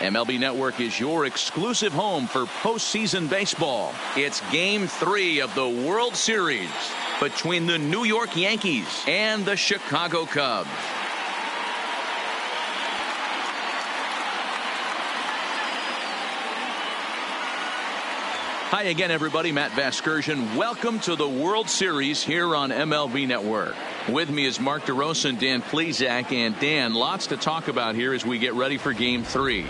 MLB Network is your exclusive home for postseason baseball. It's Game 3 of the World Series between the New York Yankees and the Chicago Cubs. Hi again, everybody. Matt Vasgersian. Welcome to the World Series here on MLB Network. With me is Mark DeRosa and Dan Plesac. And Dan, lots to talk about here as we get ready for Game 3.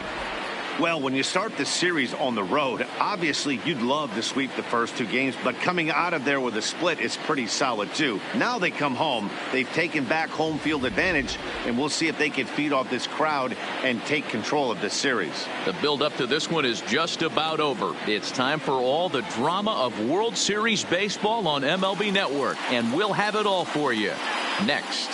Well, when you start the series on the road, obviously you'd love to sweep the first two games, but coming out of there with a split is pretty solid too. Now they come home, they've taken back home field advantage, and we'll see if they can feed off this crowd and take control of this series. The build up to this one is just about over. It's time for all the drama of World Series baseball on MLB Network, and we'll have it all for you next.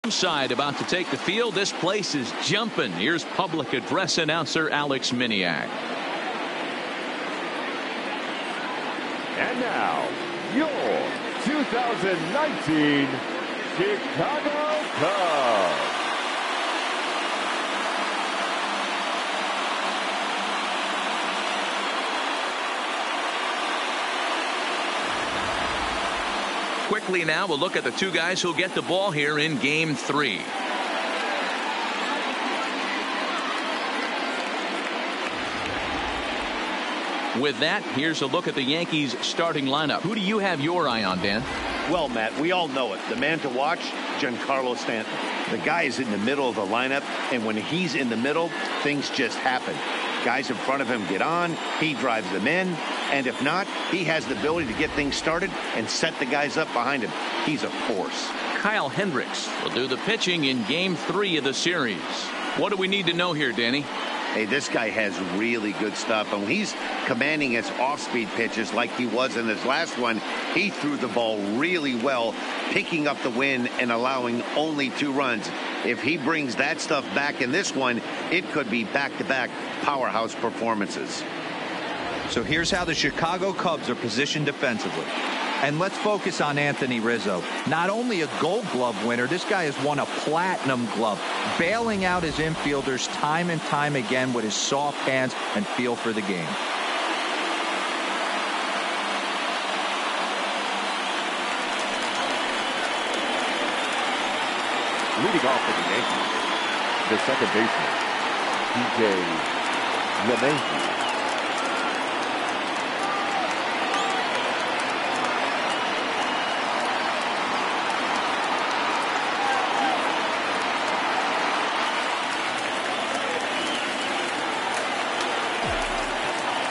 Side about to take the field. This place is jumping. Here's public address announcer Alex Miniak. And now, your 2019 Chicago Cubs. Quickly now, we'll look at the two guys who'll get the ball here in Game 3. With that, here's a look at the Yankees starting lineup. Who do you have your eye on, Dan? Well, Matt, we all know it. The man to watch, Giancarlo Stanton. The guy is in the middle of the lineup, and when he's in the middle, things just happen. Guys in front of him get on, he drives them in, and if not, he has the ability to get things started and set the guys up behind him. He's a force. Kyle Hendricks will do the pitching in Game 3 of the series. What do we need to know here, Danny? Hey, this guy has really good stuff, and when he's commanding his off-speed pitches like he was in his last one, he threw the ball really well, picking up the win and allowing only 2 runs. If he brings that stuff back in this one, it could be back-to-back powerhouse performances. So here's how the Chicago Cubs are positioned defensively. And let's focus on Anthony Rizzo. Not only a Gold Glove winner, this guy has won a Platinum Glove, bailing out his infielders time and time again with his soft hands and feel for the game. Leading off for the Yankees, the second baseman, DJ LeMahieu.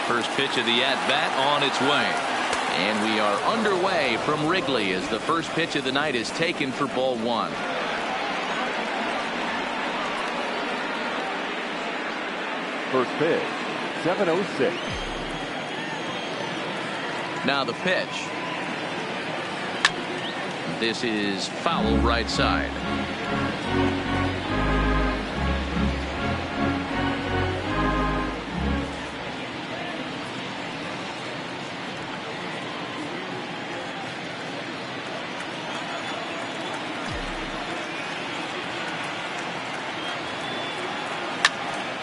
First pitch of the at-bat on its way. And we are underway from Wrigley as the first pitch of the night is taken for ball 1. First pitch, 7:06. Now the pitch. This is foul right side.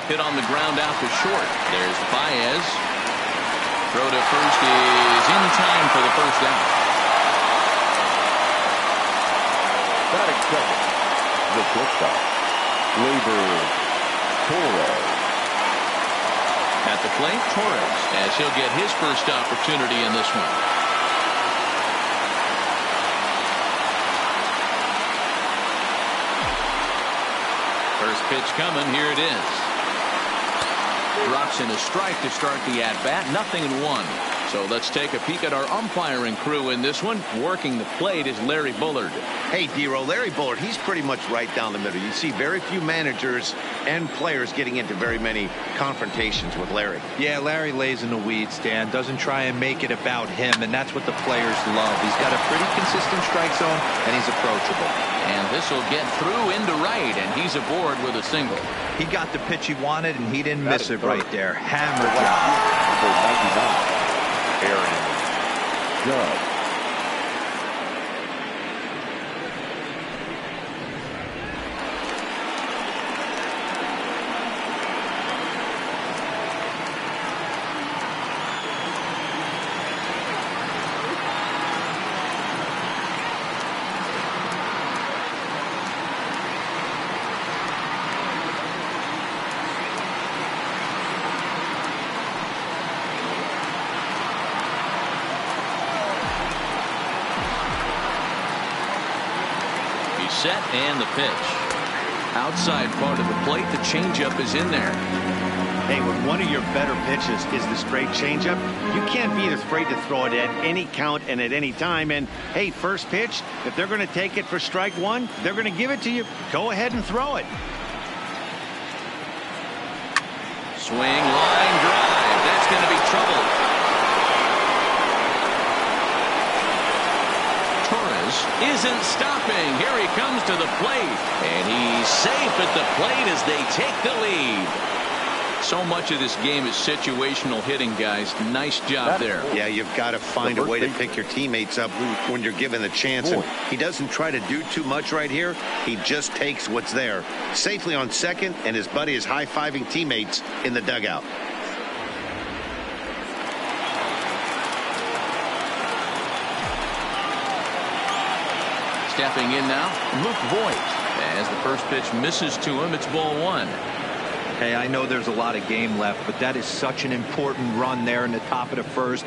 Hit on the ground out to short. There's Baez. Throw to first is in time for the first out. Batting second, the shortstop, Gleyber Torres. At the plate, Torres, as he'll get his first opportunity in this one. First pitch coming. Here it is. Drops in a strike to start the at-bat. 0-1. So let's take a peek at our umpiring crew in this one. Working the plate is Larry Bullard. Hey, Dero, Larry Bullard, he's pretty much right down the middle. You see very few managers and players getting into very many confrontations with Larry. Yeah, Larry lays in the weeds, Dan. Doesn't try and make it about him, and that's what the players love. He's got a pretty consistent strike zone, and he's approachable. And this will get through into right, and he's aboard with a single. He got the pitch he wanted, and he didn't miss it right there. Hammer job. Number 99. Aaron Judge. Set and the pitch. Outside part of the plate, the changeup is in there. Hey, when one of your better pitches is the straight changeup, you can't be afraid to throw it at any count and at any time. And hey, first pitch, if they're going to take it for strike one, they're going to give it to you. Go ahead and throw it. Swing, line drive. That's going to be trouble. Isn't stopping. Here he comes to the plate, and he's safe at the plate as they take the lead. So much of this game is situational hitting, guys. Nice job there. Yeah, you've got to find a way to pick your teammates up when you're given the chance. And he doesn't try to do too much right here. He just takes what's there. Safely on second, and his buddy is high-fiving teammates in the dugout. Stepping in now, Luke Voigt. As the first pitch misses to him, it's ball one. Hey, I know there's a lot of game left, but that is such an important run there in the top of the first.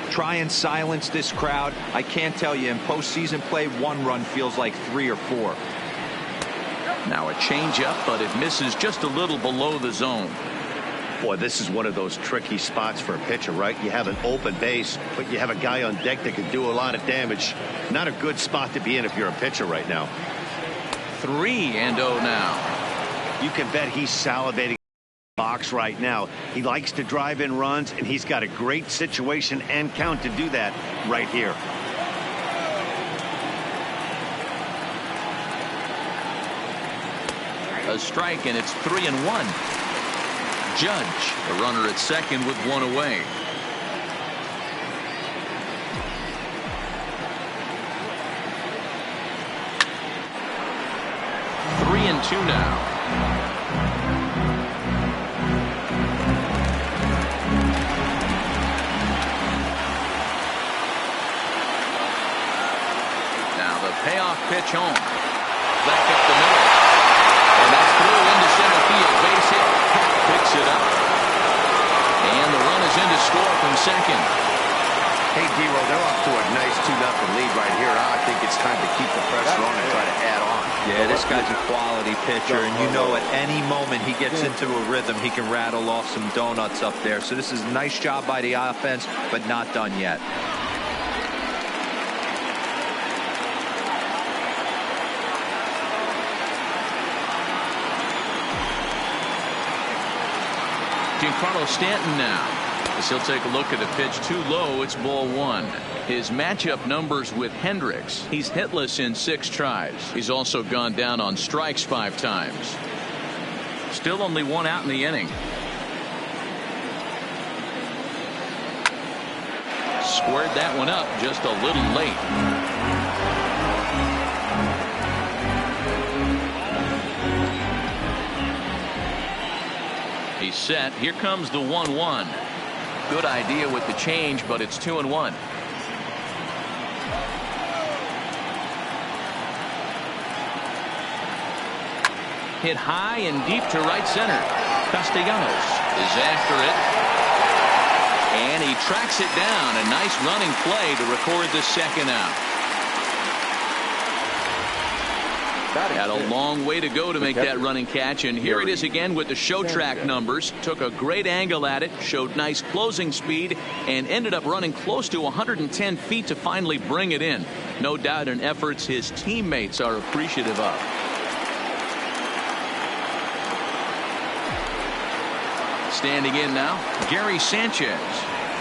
Try and silence this crowd. I can't tell you, in postseason play, one run feels like 3 or 4. Now a changeup, but it misses just a little below the zone. Boy, this is one of those tricky spots for a pitcher, right? You have an open base, but you have a guy on deck that can do a lot of damage. Not a good spot to be in if you're a pitcher right now. 3-0 now. You can bet he's salivating in the box right now. He likes to drive in runs, and he's got a great situation and count to do that right here. A strike, and it's 3-1. Judge, a runner at second with one away. Three and two now. Now the payoff pitch home. Back up the middle. And that's through into center field. Base hit. Picks it up. And the run is in to score from second. Hey, Dero, they're off to a nice 2-0 lead right here. I think it's time to keep the pressure on and try to add on. Yeah, this guy's a quality pitcher, and you know at any moment he gets into a rhythm, he can rattle off some donuts up there. So this is a nice job by the offense, but not done yet. Giancarlo Stanton now. As he'll take a look at a pitch too low, it's ball one. His matchup numbers with Hendricks. He's hitless in 6 tries. He's also gone down on strikes 5 times. Still only 1 out in the inning. Squared that one up just a little late. He's set. Here comes the 1-1. Good idea with the change, but it's 2-1. Hit high and deep to right center. Castellanos is after it. And he tracks it down. A nice running play to record the second out. Had a long way to go to make that running catch, and here it is again with the show track numbers. Took a great angle at it, showed nice closing speed, and ended up running close to 110 feet to finally bring it in. No doubt in efforts his teammates are appreciative of. Standing in now, Gary Sanchez,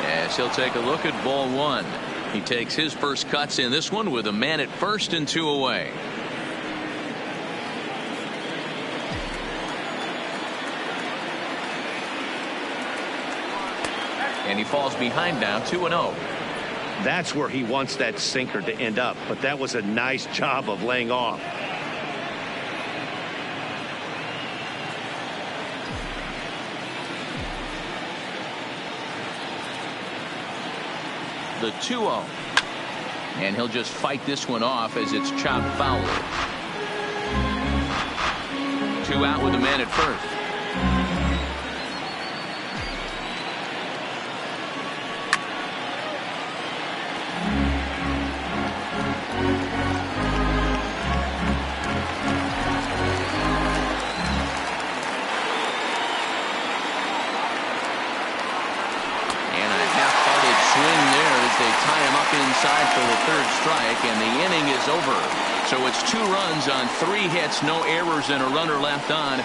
as he'll take a look at ball one. He takes his first cuts in this one with a man at first and 2 away. And he falls behind now, 2-0. That's where he wants that sinker to end up, but that was a nice job of laying off. The 2-0. And he'll just fight this one off as it's chopped foul. 2 out with a man at first. They tie him up inside for the third strike, and the inning is over. So it's 2 runs on 3 hits, no errors, and a runner left on.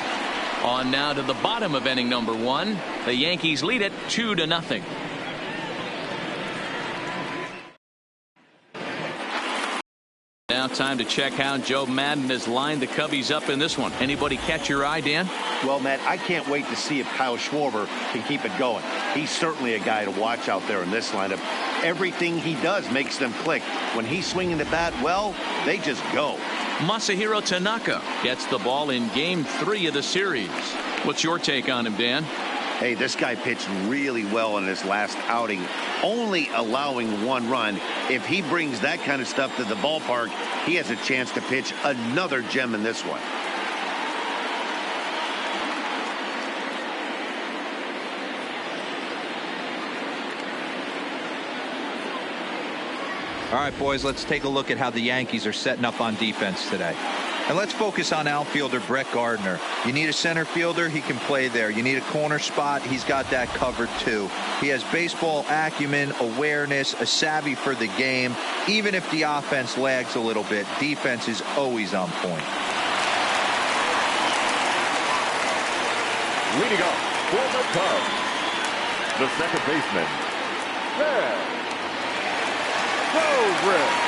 On now to the bottom of inning number 1. The Yankees lead it 2-0. Now time to check how Joe Madden has lined the Cubbies up in this one. Anybody catch your eye, Dan? Well, Matt, I can't wait to see if Kyle Schwarber can keep it going. He's certainly a guy to watch out there in this lineup. Everything he does makes them click. When he's swinging the bat, well, they just go. Masahiro Tanaka gets the ball in game 3 of the series. What's your take on him, Dan? Hey, this guy pitched really well in his last outing, only allowing 1 run. If he brings that kind of stuff to the ballpark, he has a chance to pitch another gem in this one. All right, boys, let's take a look at how the Yankees are setting up on defense today. And let's focus on outfielder Brett Gardner. You need a center fielder, he can play there. You need a corner spot, he's got that covered too. He has baseball acumen, awareness, a savvy for the game. Even if the offense lags a little bit, defense is always on point. Leading up for the Cubs, the second baseman, Hendricks.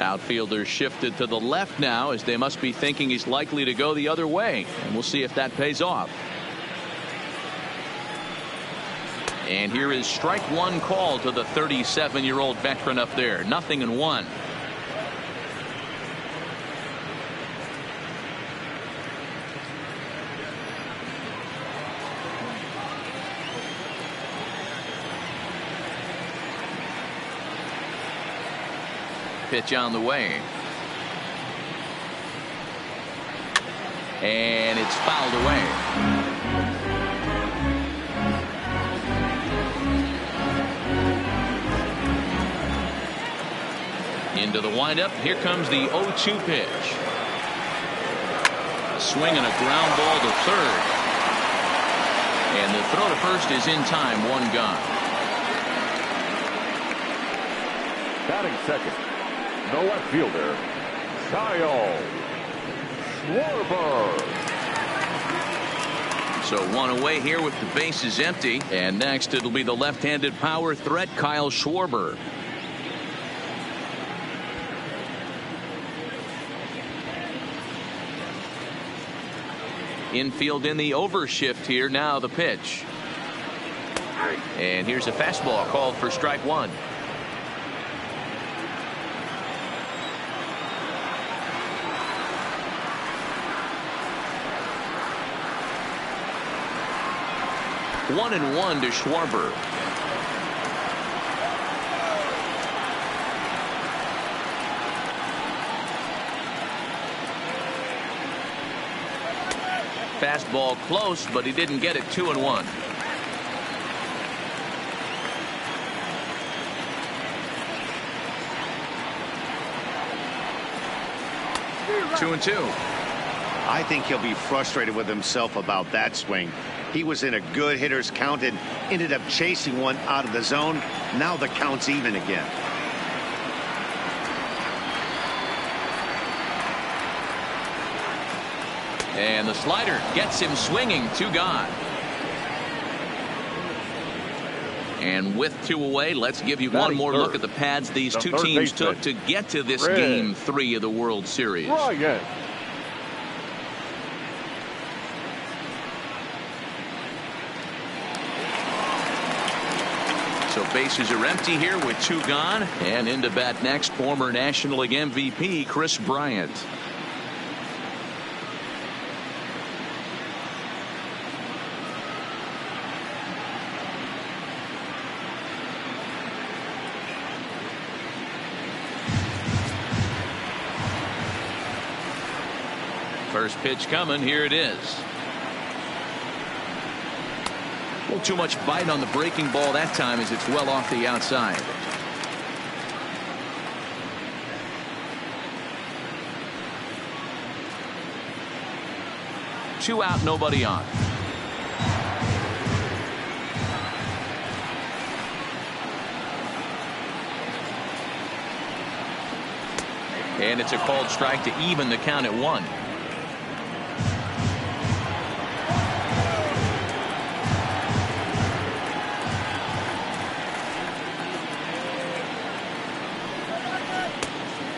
Outfielders shifted to the left now, as they must be thinking he's likely to go the other way, and we'll see if that pays off. And here is strike 1 call to the 37-year-old veteran up there. 0-1. Pitch on the way, and it's fouled away. Into the windup. Here comes the 0-2 pitch. A swing and a ground ball to third, and the throw to first is in time. 1 gone. Batting second, the left fielder, Kyle Schwarber. So 1 away here with the bases empty. And next it'll be the left-handed power threat, Kyle Schwarber. Infield in the overshift here. Now the pitch. And here's a fastball called for strike 1. 1-1 to Schwarber. Fastball close, but he didn't get it. 2-1. Two and two. I think he'll be frustrated with himself about that swing. He was in a good hitter's count and ended up chasing one out of the zone. Now the count's even again. And the slider gets him swinging. 2 gone. And with 2 away, let's give you one more look at the pads these two teams took to get to this Game 3 of the World Series. So bases are empty here with 2 gone. And into bat next, former National League MVP Kris Bryant. First pitch coming. Here it is. A little too much bite on the breaking ball that time as it's well off the outside. Two out, nobody on. And it's a called strike to even the count at 1.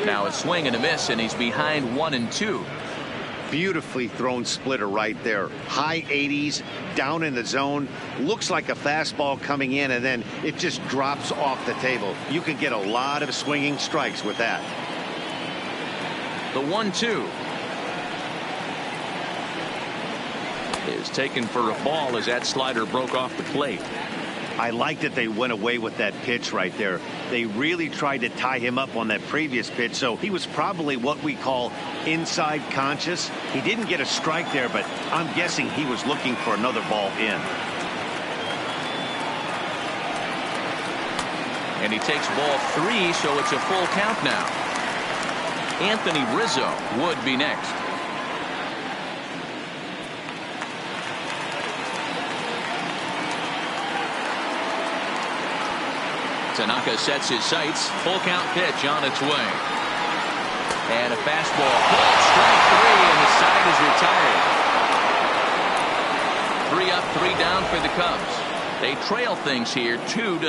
Now a swing and a miss, and he's behind 1-2. Beautifully thrown splitter right there. High 80s, down in the zone. Looks like a fastball coming in, and then it just drops off the table. You can get a lot of swinging strikes with that. The 1-2 is taken for a ball as that slider broke off the plate. I like that they went away with that pitch right there. They really tried to tie him up on that previous pitch, so he was probably what we call inside conscious. He didn't get a strike there, but I'm guessing he was looking for another ball in. And he takes ball 3, so it's a full count now. Anthony Rizzo would be next. Tanaka sets his sights. Full count pitch on its way. And a fastball. Called strike 3, and the side is retired. 3 up, 3 down for the Cubs. They trail things here 2-0.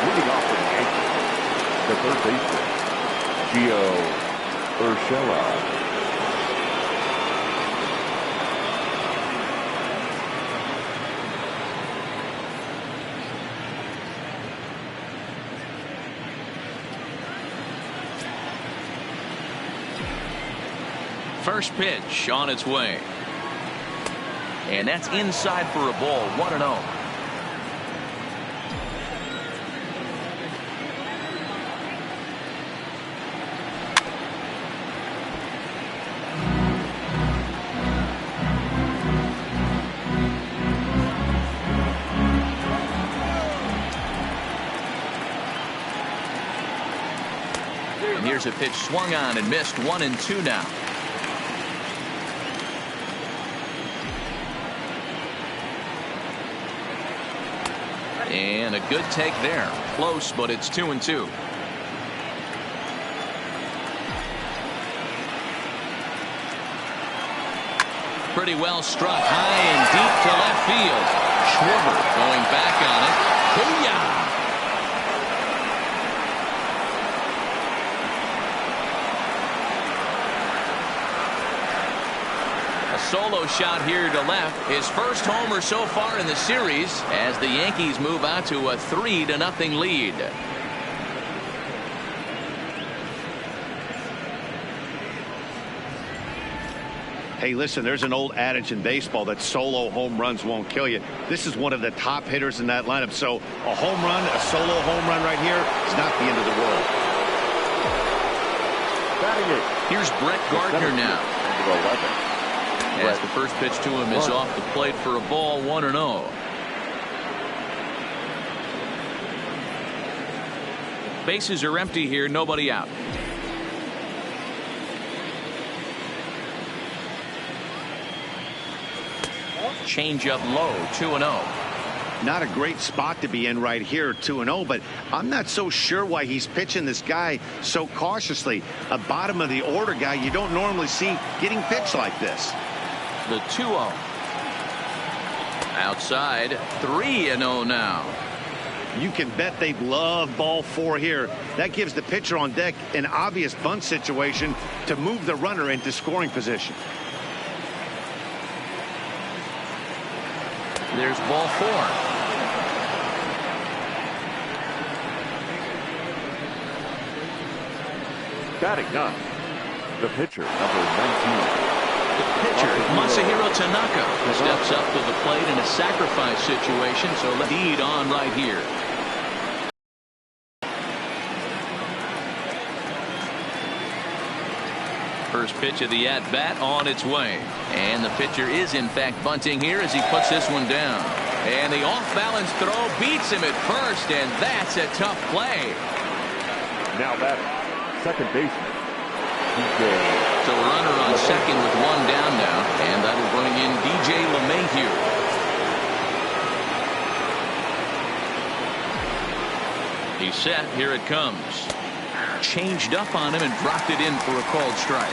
Leading off for the Yankees, the third baseman, Gio Urshela. First pitch on its way. And that's inside for a ball. 1-0. And here's a pitch swung on and missed. 1-2 now. And a good take there. Close, but it's 2-2. Pretty well struck high and deep to left field. Schwarber going back on it. Booyah! A solo shot here to left. His first homer so far in the series as the Yankees move out to a 3-0 lead. Hey, listen, there's an old adage in baseball that solo home runs won't kill you. This is one of the top hitters in that lineup. So a home run, a solo home run right here is not the end of the world. Here's Brett Gardner now. As the first pitch to him is off the plate for a ball, 1-0. Bases are empty here, nobody out. Change up low, 2-0. Not a great spot to be in right here, 2-0, but I'm not so sure why he's pitching this guy so cautiously. A bottom of the order guy you don't normally see getting pitched like this. The 2-0. Outside, 3-0 now. You can bet they love ball 4 here. That gives the pitcher on deck an obvious bunt situation to move the runner into scoring position. There's ball 4. Batting up, the pitcher, number 19. The pitcher, Masahiro Tanaka, steps up to the plate in a sacrifice situation, so lead on right here. First pitch of the at-bat on its way. And the pitcher is in fact bunting here as he puts this one down. And the off-balance throw beats him at first, and that's a tough play. Now batting, second baseman. So a runner on second with one down now, and that'll bring in DJ LeMahieu. He's set. Here it comes. Changed up on him and dropped it in for a called strike.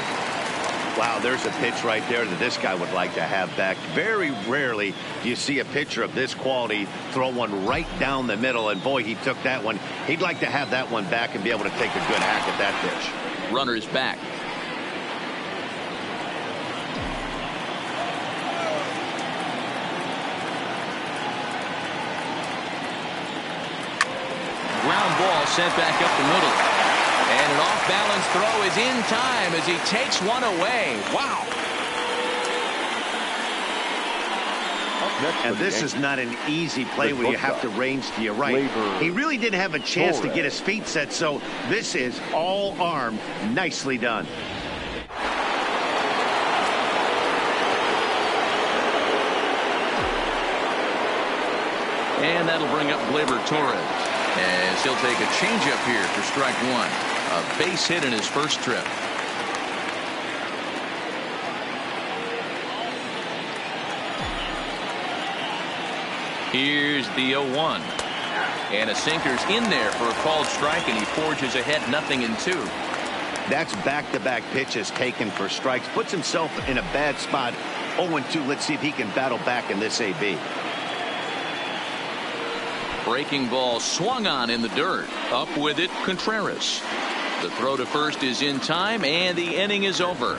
Wow, there's a pitch right there that this guy would like to have back. Very rarely do you see a pitcher of this quality throw one right down the middle, and boy, he took that one. He'd like to have that one back and be able to take a good hack at that pitch. Runner's back. Ground ball sent back up the middle. And an off-balance throw is in time as he takes one away. Wow. And this is not an easy play where you have to range to your right. He really didn't have a chance to get his feet set, so this is all arm. Nicely done. And that'll bring up Gleyber Torres as he'll take a changeup here for strike one. A base hit in his first trip. Here's the 0-1. And a sinker's in there for a called strike, and he forges ahead 0-2. That's back-to-back pitches taken for strikes. Puts himself in a bad spot. 0-2. Let's see if he can battle back in this AB. Breaking ball swung on in the dirt. Up with it, Contreras. The throw to first is in time, and the inning is over.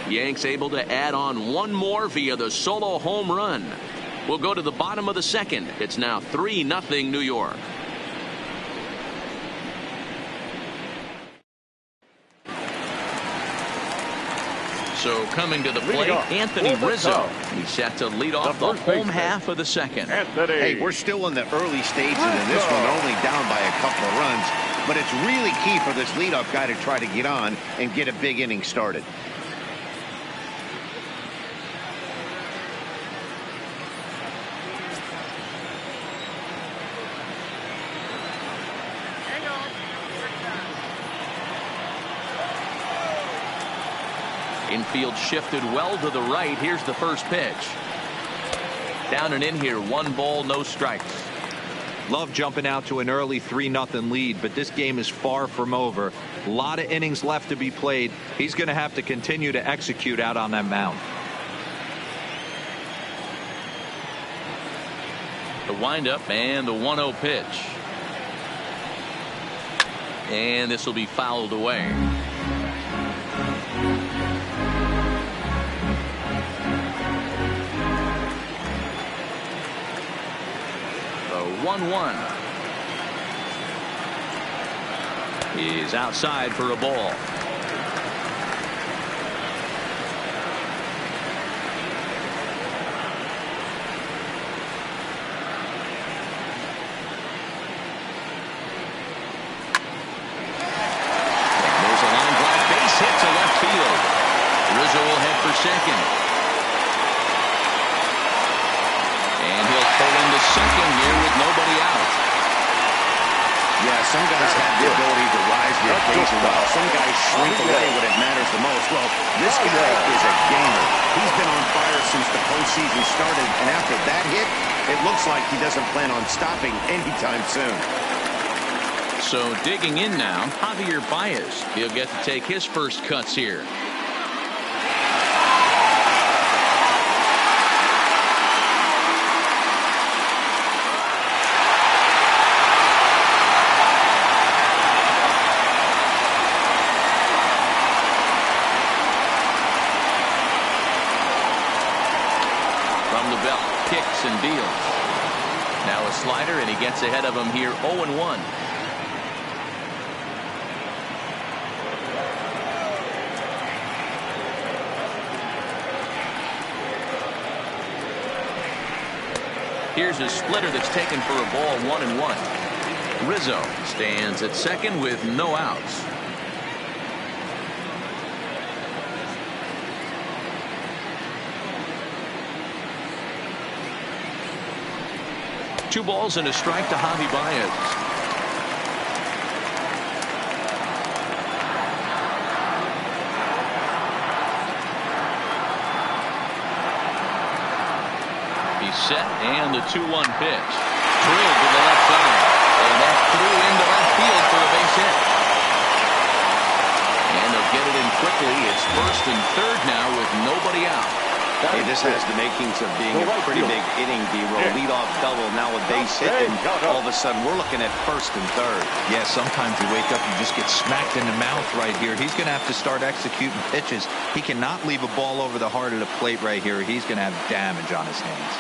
Yanks able to add on one more via the solo home run. We'll go to the bottom of the second. It's now 3-0 New York. So coming to the plate, Anthony Rizzo. He's set to lead off the home half of the second. Hey, we're still in the early stages in this one, only down by a couple of runs. But it's really key for this leadoff guy to try to get on and get a big inning started. Infield shifted well to the right. Here's the first pitch. Down and in here, 1 ball, no strikes. Love jumping out to an early 3-0 lead, but this game is far from over. A lot of innings left to be played. He's going to have to continue to execute out on that mound. The windup and the 1-0 pitch. And this will be fouled away. 1-1. He's outside for a ball. Rizzo will head for second. And he'll pull into second here with nobody out. Yeah, some guys have the ability to rise to the occasion while some guys shrink away when it matters the most. Well, this guy is a gamer. He's been on fire since the postseason started, and after that hit, it looks like he doesn't plan on stopping anytime soon. So digging in now, Javier Baez. He'll get to take his first cuts here. Kicks and deals. Now a slider, and he gets ahead of him here. 0-1. Here's a splitter that's taken for a ball. 1-1. Rizzo stands at second with no outs. Two balls and a strike to Javi Baez. He's set, and the 2-1 pitch. Drilled to the left side. And that threw into left field for a base hit. And they'll get it in quickly. It's first and third now with nobody out. Hey, this has the makings of being a pretty big inning, D-roll. Leadoff double, now a base hit, and all of a sudden we're looking at first and third. Yeah, sometimes you wake up and just get smacked in the mouth right here. He's going to have to start executing pitches. He cannot leave a ball over the heart of the plate right here. He's going to have damage on his hands.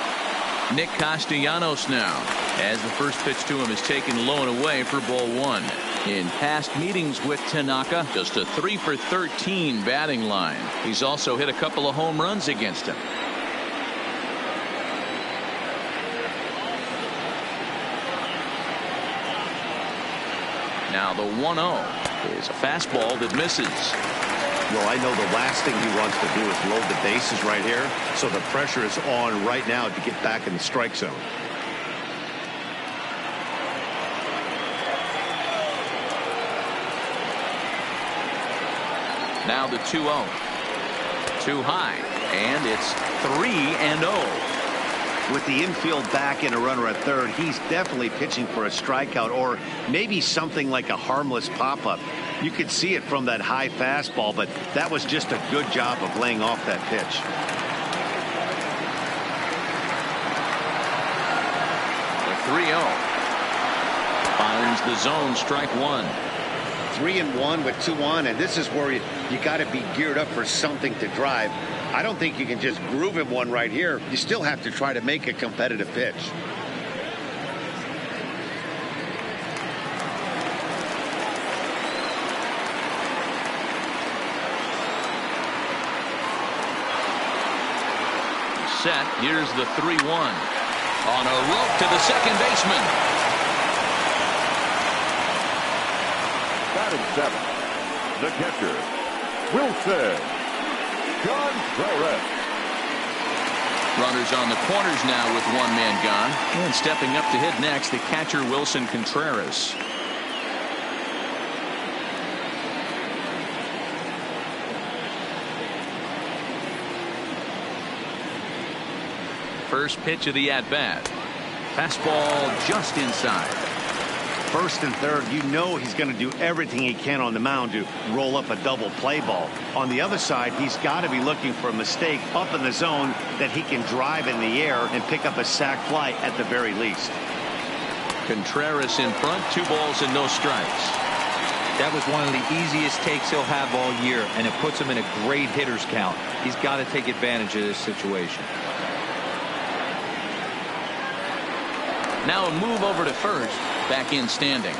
Nick Castellanos now, as the first pitch to him is taken low and away for ball 1. In past meetings with Tanaka, just a 3 for 13 batting line. He's also hit a couple of home runs against him. Now the 1-0 is a fastball that misses. Well, I know the last thing he wants to do is load the bases right here, so the pressure is on right now to get back in the strike zone. Now the 2-0. Too high, and it's 3-0. With the infield back and a runner at third, he's definitely pitching for a strikeout or maybe something like a harmless pop-up. You could see it from that high fastball, but that was just a good job of laying off that pitch. The 3-0 finds the zone, strike one. 3-1 with 2 on, and this is where you got to be geared up for something to drive. I don't think you can just groove him one right here. You still have to try to make a competitive pitch. Set. Here's the 3-1 on a rope to the second baseman. Batting seven, the catcher, Wilson Contreras. Runners on the corners now with one man gone. And stepping up to hit next, the catcher Wilson Contreras. First pitch of the at-bat. Fastball just inside. First and third, you know he's going to do everything he can on the mound to roll up a double play ball. On the other side, he's got to be looking for a mistake up in the zone that he can drive in the air and pick up a sac fly at the very least. Contreras in front, 2 balls and no strikes. That was one of the easiest takes he'll have all year, and it puts him in a great hitter's count. He's got to take advantage of this situation. Now a move over to first. Back in standing.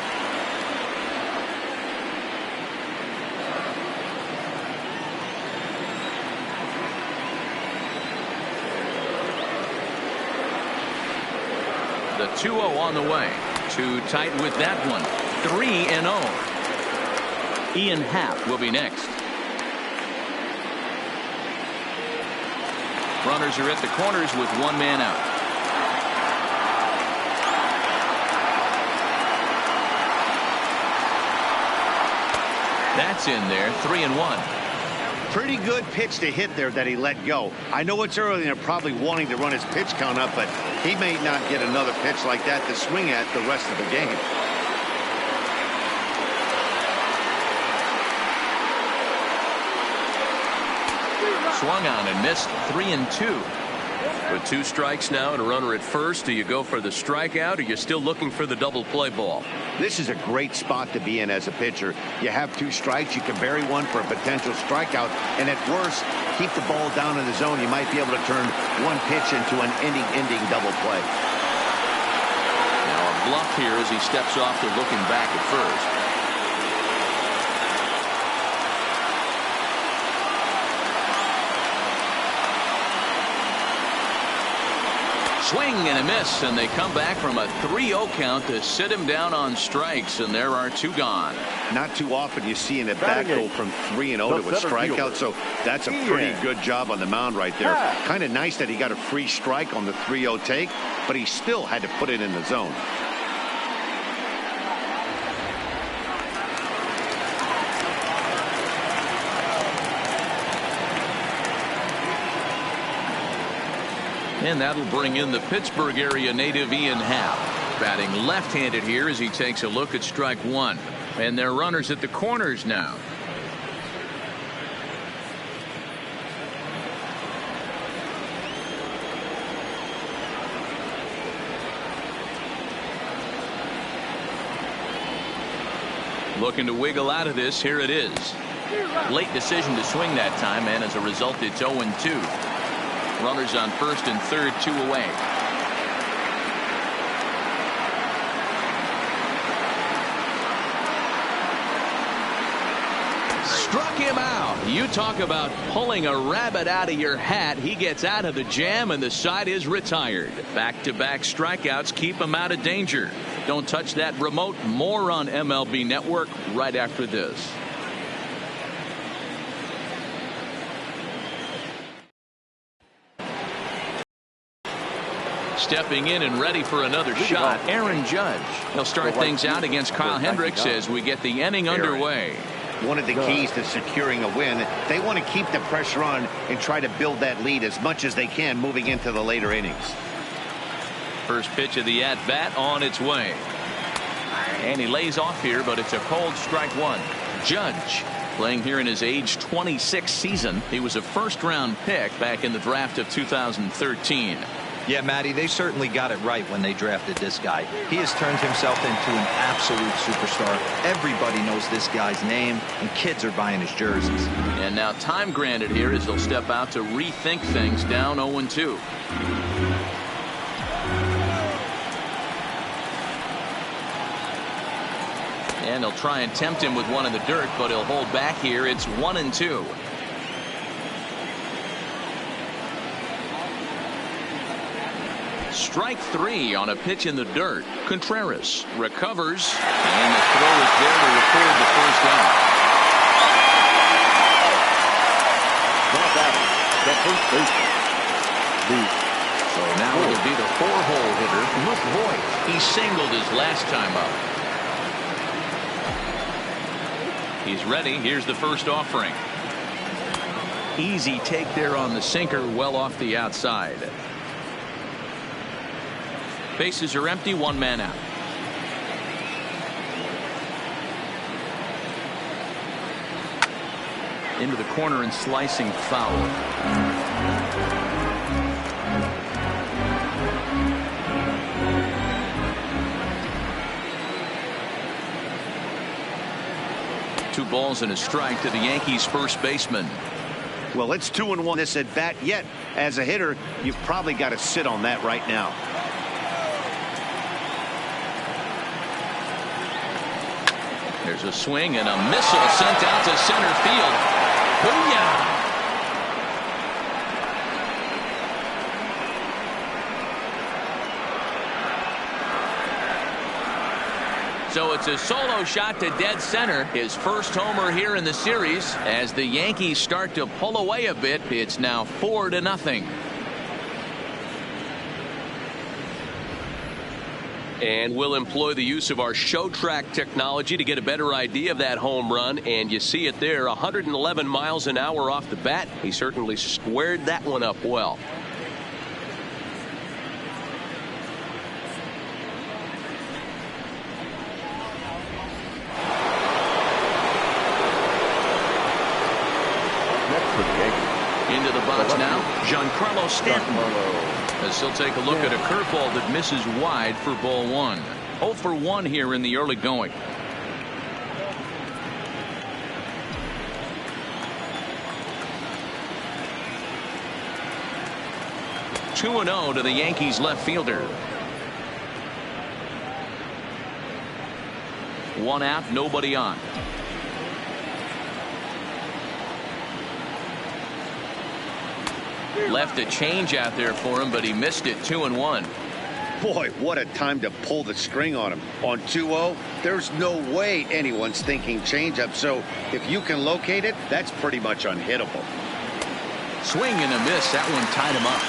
The 2-0 on the way. Too tight with that one. 3-0. Ian Happ will be next. Runners are at the corners with one man out. That's in there. 3-1. Pretty good pitch to hit there that he let go. I know it's early and they're probably wanting to run his pitch count up, but he may not get another pitch like that to swing at the rest of the game. Swung on and missed. 3-2. With 2 strikes now and a runner at first, do you go for the strikeout or you're still looking for the double play ball? This is a great spot to be in as a pitcher. You have 2 strikes. You can bury one for a potential strikeout, and at worst, keep the ball down in the zone. You might be able to turn one pitch into an ending double play. Now a bluff here as he steps off to looking back at first. Swing and a miss, and they come back from a 3-0 count to sit him down on strikes, and there are 2 gone. Not too often you see an at-bat go from 3-0 to a strikeout, so that's a pretty good job on the mound right there. Kind of nice that he got a free strike on the 3-0 take, but he still had to put it in the zone. And that'll bring in the Pittsburgh area native Ian Happ. Batting left-handed here as he takes a look at strike 1. And they're runners at the corners now. Looking to wiggle out of this. Here it is. Late decision to swing that time, and as a result, it's 0-2. Runners on first and third, 2 away. Struck him out. You talk about pulling a rabbit out of your hat. He gets out of the jam and the side is retired. Back-to-back strikeouts keep him out of danger. Don't touch that remote. More on MLB Network right after this. Stepping in and ready for another shot, Aaron Judge. He'll start things out against Kyle Hendricks as we get the inning underway. One of the keys to securing a win, they want to keep the pressure on and try to build that lead as much as they can moving into the later innings. First pitch of the at-bat on its way. And he lays off here, but it's a cold strike 1. Judge playing here in his age 26 season. He was a first-round pick back in the draft of 2013. Yeah, Matty, they certainly got it right when they drafted this guy. He has turned himself into an absolute superstar. Everybody knows this guy's name, and kids are buying his jerseys. And now time granted here as they'll step out to rethink things down 0-2. And they'll try and tempt him with one in the dirt, but he'll hold back here. It's 1-2. Strike 3 on a pitch in the dirt. Contreras recovers, and the throw is there to record the first out. So now it'll be the 4-hole hitter, Luke Voigt. He singled his last time up. He's ready. Here's the first offering. Easy take there on the sinker, well off the outside. Bases are empty, 1 man out. Into the corner and slicing foul. Two balls and a strike to the Yankees first baseman. Well, it's 2-1 this at bat, yet as a hitter you've probably got to sit on that right now. There's a swing and a missile sent out to center field. Booyah! So it's a solo shot to dead center. His first homer here in the series. As the Yankees start to pull away a bit, it's now 4-0. And we'll employ the use of our show track technology to get a better idea of that home run. And you see it there, 111 miles an hour off the bat. He certainly squared that one up well. Into the box now, Giancarlo Stanton. As he'll take a look at a curveball that misses wide for ball 1. 0 for 1 here in the early going. Two and 0 to the Yankees left fielder. One out, nobody on. Left a change out there for him, but he missed it. 2-1. Boy, what a time to pull the string on him. On 2-0, there's no way anyone's thinking changeup. So if you can locate it, that's pretty much unhittable. Swing and a miss. That one tied him up.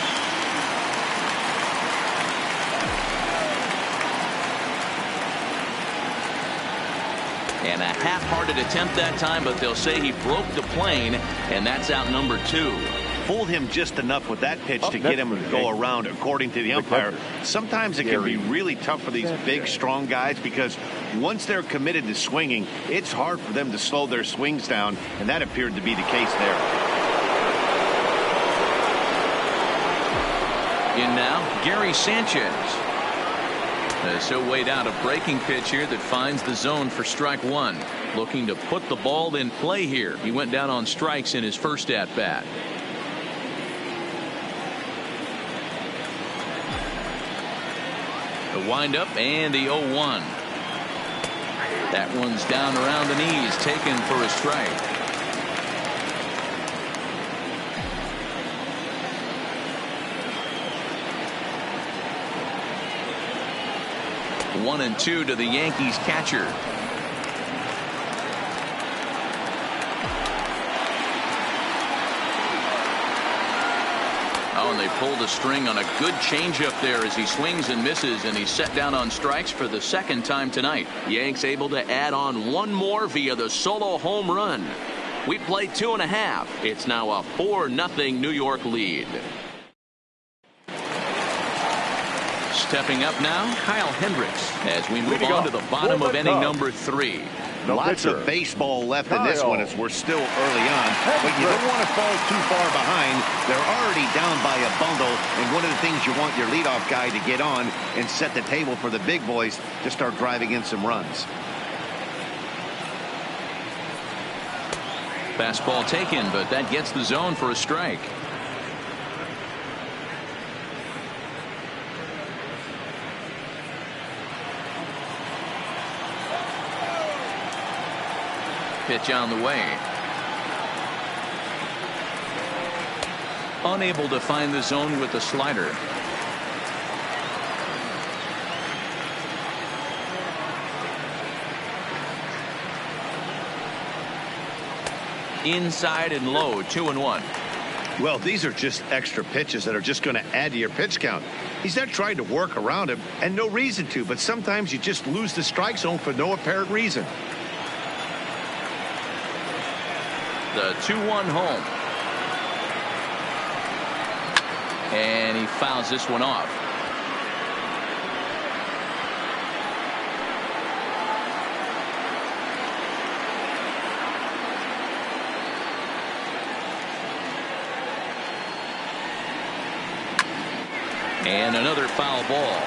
And a half-hearted attempt that time, but they'll say he broke the plane, and that's out number 2. Fooled him just enough with that pitch to get him to go around, according to the umpire. Sometimes it can be really tough for these big, strong guys because once they're committed to swinging, it's hard for them to slow their swings down, and that appeared to be the case there. In now, Gary Sanchez. As he'll wait out a breaking pitch here that finds the zone for strike 1. Looking to put the ball in play here. He went down on strikes in his first at-bat. The windup and the 0-1. That one's down around the knees, taken for a strike. One and 2 to the Yankees catcher. Oh, and they pulled a string on a good changeup there as he swings and misses, and he's set down on strikes for the second time tonight. Yanks able to add on one more via the solo home run. We played 2.5. It's now a 4-0 New York lead. Stepping up now, Kyle Hendricks, as we move on to the bottom of inning number 3. Lots of baseball left in this one as we're still early on, but you don't want to fall too far behind. They're already down by a bundle, and one of the things you want your leadoff guy to get on and set the table for the big boys to start driving in some runs. Fastball taken, but that gets the zone for a strike. Pitch on the way. Unable to find the zone with the slider. Inside and low, 2-1. Well, these are just extra pitches that are just going to add to your pitch count. He's not trying to work around him, and no reason to, but sometimes you just lose the strike zone for no apparent reason. The 2-1 home. And he fouls this one off. And another foul ball.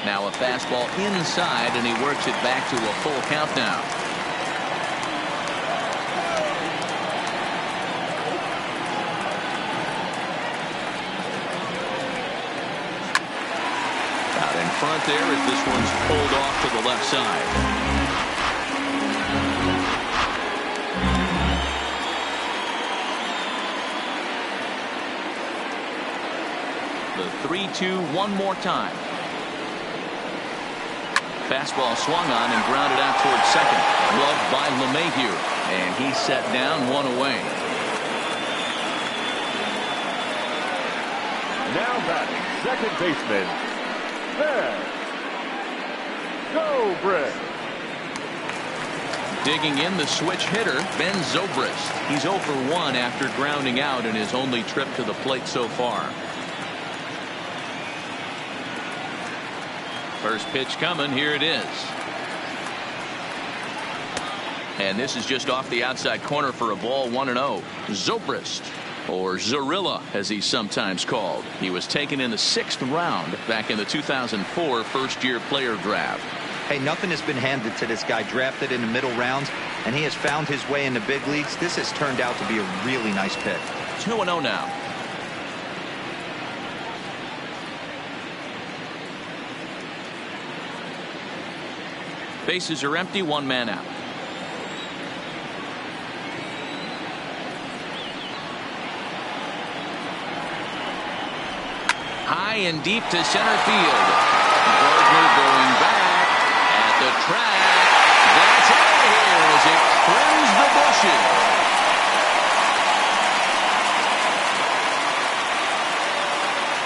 Now a fastball inside, and he works it back to a full count now. front there as this one's pulled off to the left side. The 3-2 one more time. Fastball swung on and grounded out towards second. Gloved by LeMahieu, and he's set down, one away. Now batting, second baseman, Zobrist. Digging in, the switch hitter, Ben Zobrist. He's 0 for 1 after grounding out in his only trip to the plate so far. First pitch coming, here it is. And this is just off the outside corner for a ball, 1-0. Zobrist, or Zorilla as he's sometimes called. He was taken in the 6th round back in the 2004 first-year player draft. Hey, nothing has been handed to this guy. Drafted in the middle rounds, and he has found his way in the big leagues. This has turned out to be a really nice pick. 2-0 now. Bases are empty, one man out. High and deep to center field. Gardner going back at the track. That's out of here as it trims the bushes.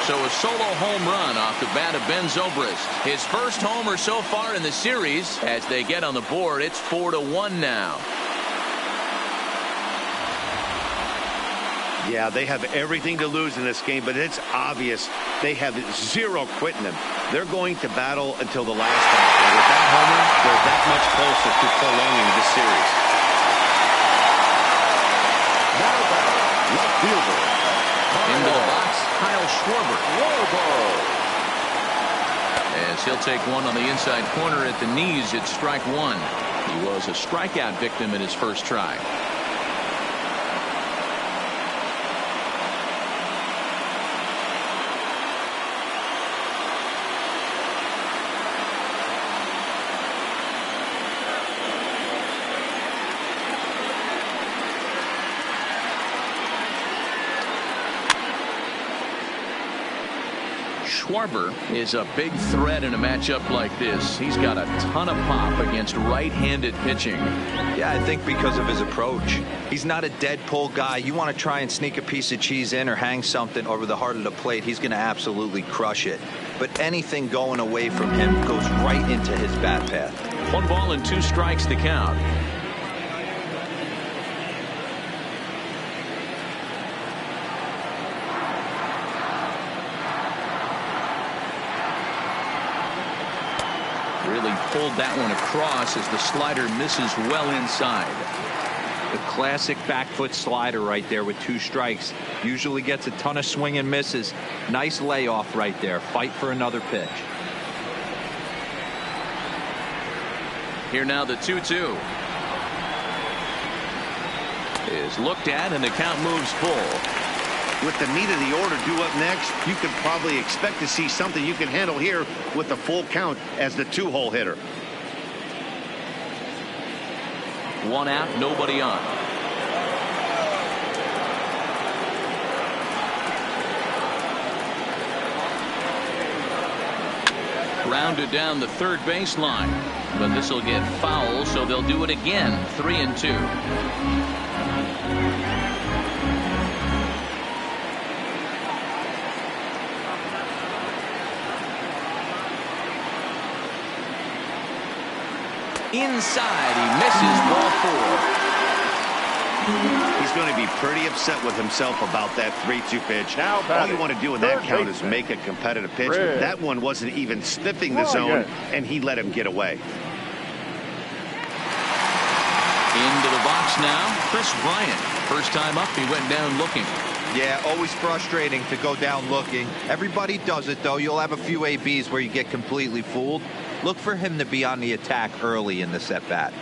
So a solo home run off the bat of Ben Zobrist. His first homer so far in the series. As they get on the board, it's 4-1 now. Yeah, they have everything to lose in this game, but it's obvious they have zero quitting them. They're going to battle until the last out. And with that homer, they're that much closer to prolonging this series. Now batting, left fielder. Into the box, Kyle Schwarber. As he'll take one on the inside corner at the knees, it's strike one. He was a strikeout victim in his first try. Schwarber is a big threat in a matchup like this. He's got a ton of pop against right-handed pitching. Yeah, I think because of his approach. He's not a dead pull guy. You want to try and sneak a piece of cheese in or hang something over the heart of the plate, he's going to absolutely crush it. But anything going away from him goes right into his bat path. 1 ball and 2 strikes to count. Really pulled that one across as the slider misses well inside. The classic back foot slider right there with 2 strikes. Usually gets a ton of swing and misses. Nice layoff right there. Fight for another pitch. Here now the 2-2 is looked at and the count moves full. With the meat of the order due up next, you could probably expect to see something you can handle here with the full count as the 2-hole hitter. 1 out, nobody on. Rounded down the third baseline, but this will get foul, so they'll do it again. 3-2. Inside, he misses, ball 4. He's going to be pretty upset with himself about that 3-2 pitch. Now all you want to do in that count is baseman. make a competitive pitch. But that one wasn't even sniffing the zone, and he let him get away. Into the box now, Chris Bryant. First time up, he went down looking. Yeah, always frustrating to go down looking. Everybody does it, though. You'll have a few ABs where you get completely fooled. Look for him to be on the attack early in this at-bat.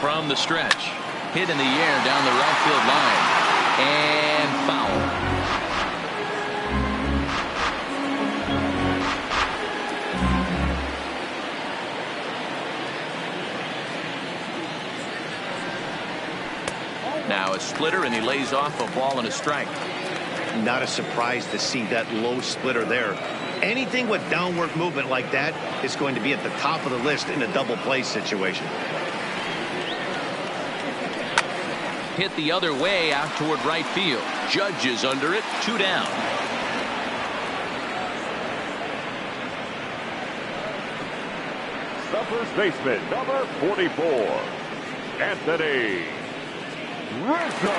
from the stretch. Hit in the air down the right field line. And foul. Now a splitter, and he lays off a ball and a strike. Not a surprise to see that low splitter there. Anything with downward movement like that is going to be at the top of the list in a double play situation. Hit the other way out toward right field. Judge is under it. 2 down. The first baseman, number 44, Anthony Rizzo.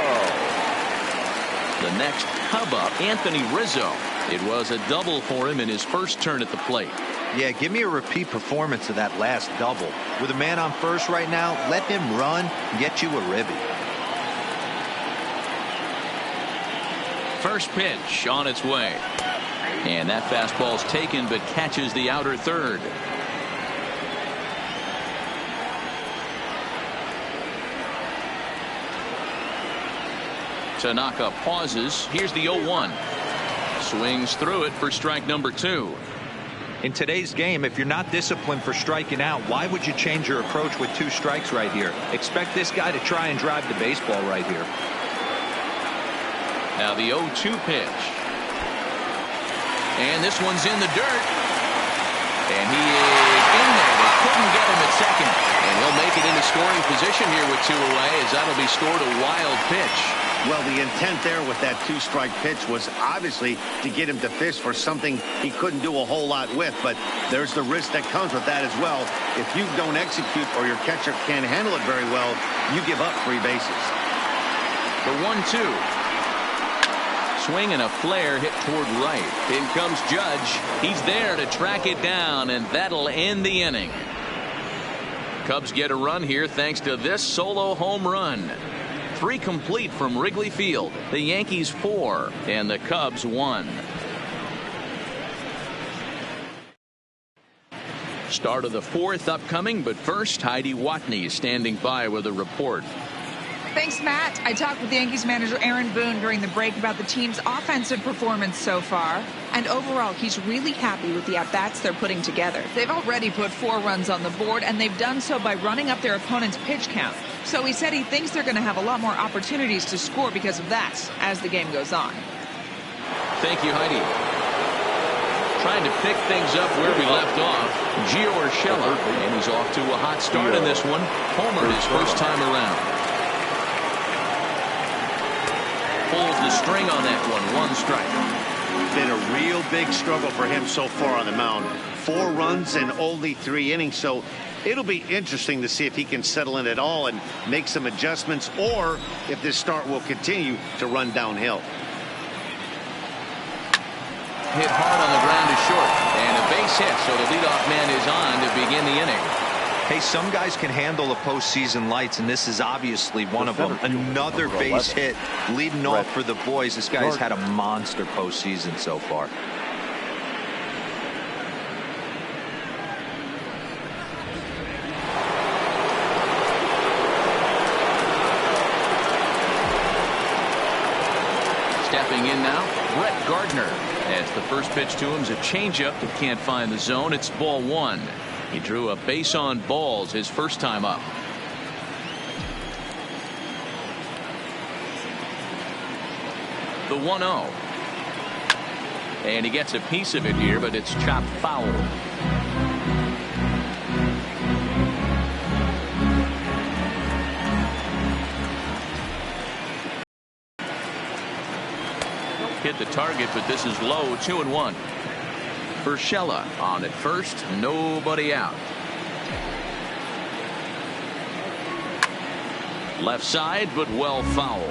The next Cub up, Anthony Rizzo. It was a double for him in his first turn at the plate. Yeah, give me a repeat performance of that last double. With a man on first right now, let him run and get you a ribby. First pitch on its way. And that fastball's taken but catches the outer third. Tanaka pauses. Here's the 0-1. Swings through it for strike number 2. In today's game, if you're not disciplined for striking out, why would you change your approach with 2 strikes right here? Expect this guy to try and drive the baseball right here. Now the 0-2 pitch. And this one's in the dirt. And he is in there. They couldn't get him at second. And he'll make it into scoring position here with 2 away, as that'll be stored a wild pitch. Well, the intent there with that 2-strike pitch was obviously to get him to fish for something he couldn't do a whole lot with. But there's the risk that comes with that as well. If you don't execute or your catcher can't handle it very well, you give up 3 bases. The 1-2. Swing and a flare hit toward right. In comes Judge. He's there to track it down, and that'll end the inning. Cubs get a run here thanks to this solo home run. 3 complete from Wrigley Field. The Yankees 4 and the Cubs 1. Start of the 4th upcoming, but first Heidi Watney standing by with a report. Thanks, Matt. I talked with Yankees manager Aaron Boone during the break about the team's offensive performance so far. And overall, he's really happy with the at-bats they're putting together. They've already put 4 runs on the board, and they've done so by running up their opponent's pitch count. So he said he thinks they're going to have a lot more opportunities to score because of that as the game goes on. Thank you, Heidi. Trying to pick things up where we left off. Gio Urshela, and he's off to a hot start in this one. Homered his first time around. Pulls the string on that one. 1 strike. Been a real big struggle for him so far on the mound. 4 runs in only 3 innings. So it'll be interesting to see if he can settle in at all and make some adjustments, or if this start will continue to run downhill. Hit hard on the ground to short, and a base hit, so the leadoff man is on to begin the inning. Hey, some guys can handle the postseason lights, and this is obviously one of them. Another base hit leading off for the boys. This guy's had a monster postseason so far. Stepping in now, Brett Gardner. As the first pitch to him is a changeup that can't find the zone. It's ball 1. He drew a base on balls his first time up. The 1-0. And he gets a piece of it here, but it's chopped foul. Hit the target, but this is low. 2-1. Urshela on at first, nobody out. Left side, but well foul.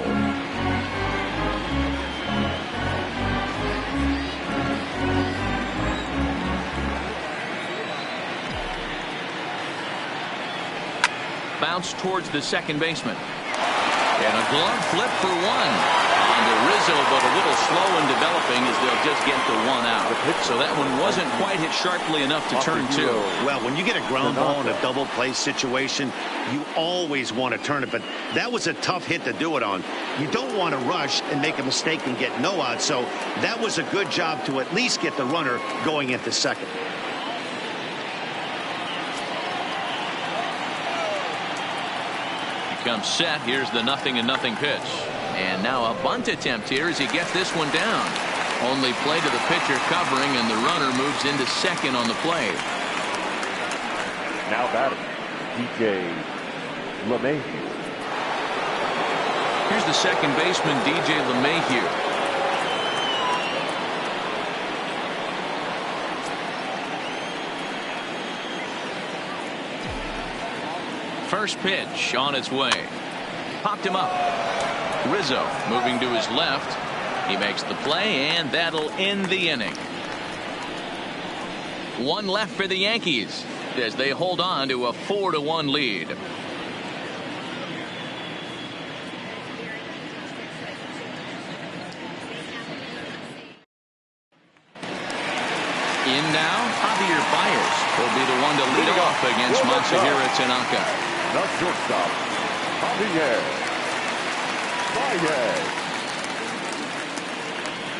Bounce towards the second baseman. And a glove flip for 1. on to Rizzo, but a little slow in developing as they'll just get to 1 out. So that one wasn't quite hit sharply enough to turn 2. Well, when you get a ground ball in a double play situation, you always want to turn it, but that was a tough hit to do it on. You don't want to rush and make a mistake and get no out, so that was a good job to at least get the runner going into second. Comes set. Here's the 0-0 pitch. And now a bunt attempt here as he gets this one down. Only play to the pitcher covering, and the runner moves into second on the play. Now batting, DJ LeMahieu. Here's the second baseman, DJ LeMahieu. First pitch on its way. Popped him up. Rizzo moving to his left. He makes the play, and that'll end the inning. 1 left for the Yankees as they hold on to a 4-1 lead. In now, Javier Baez will be the one to lead off against Masahiro Tanaka. The shortstop, Javier Baez.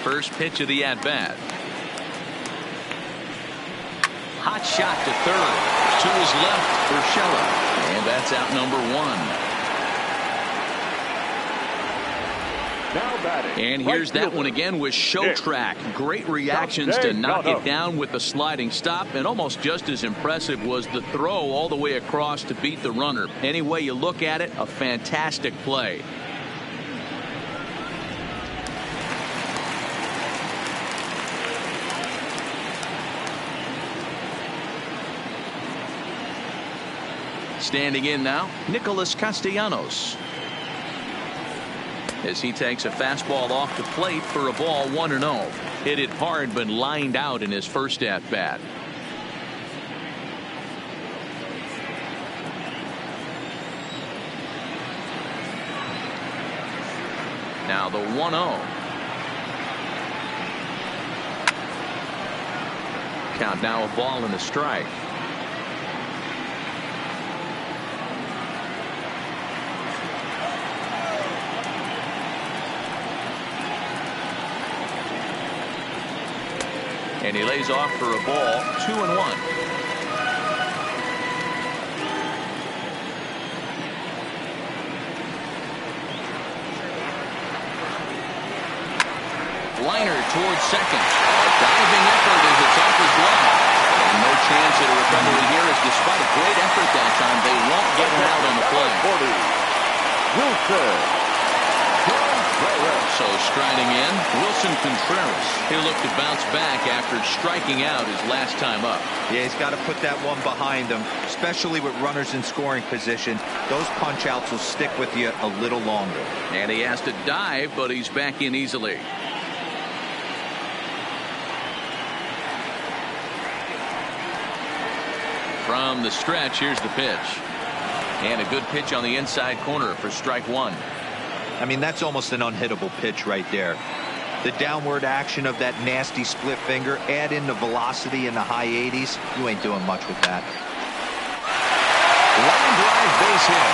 First pitch of the at-bat. Hot shot to third. To his left, Urshela. And that's out number 1. And here's that one again with show track. Great reactions to knock it down with the sliding stop, and almost just as impressive was the throw all the way across to beat the runner. Any way you look at it, a fantastic play. Standing in now, Nicholas Castellanos, as he takes a fastball off the plate for a ball 1-0. Hit it hard but lined out in his first at bat. Now the 1-0. Count now a ball and a strike. And he lays off for a ball, 2-1. Liner towards second. A diving effort as it's off his glove. And no chance at a recovery here, as despite a great effort that time, they won't get him out on the play. Wilson. So striding in, Wilson Contreras. He'll look to bounce back after striking out his last time up. Yeah, he's got to put that one behind him, especially with runners in scoring position. Those punch outs will stick with you a little longer. And he has to dive, but he's back in easily. From the stretch, here's the pitch. And a good pitch on the inside corner for strike 1. I mean, that's almost an unhittable pitch right there. The downward action of that nasty split finger, add in the velocity in the high 80s, you ain't doing much with that. Line drive base hit.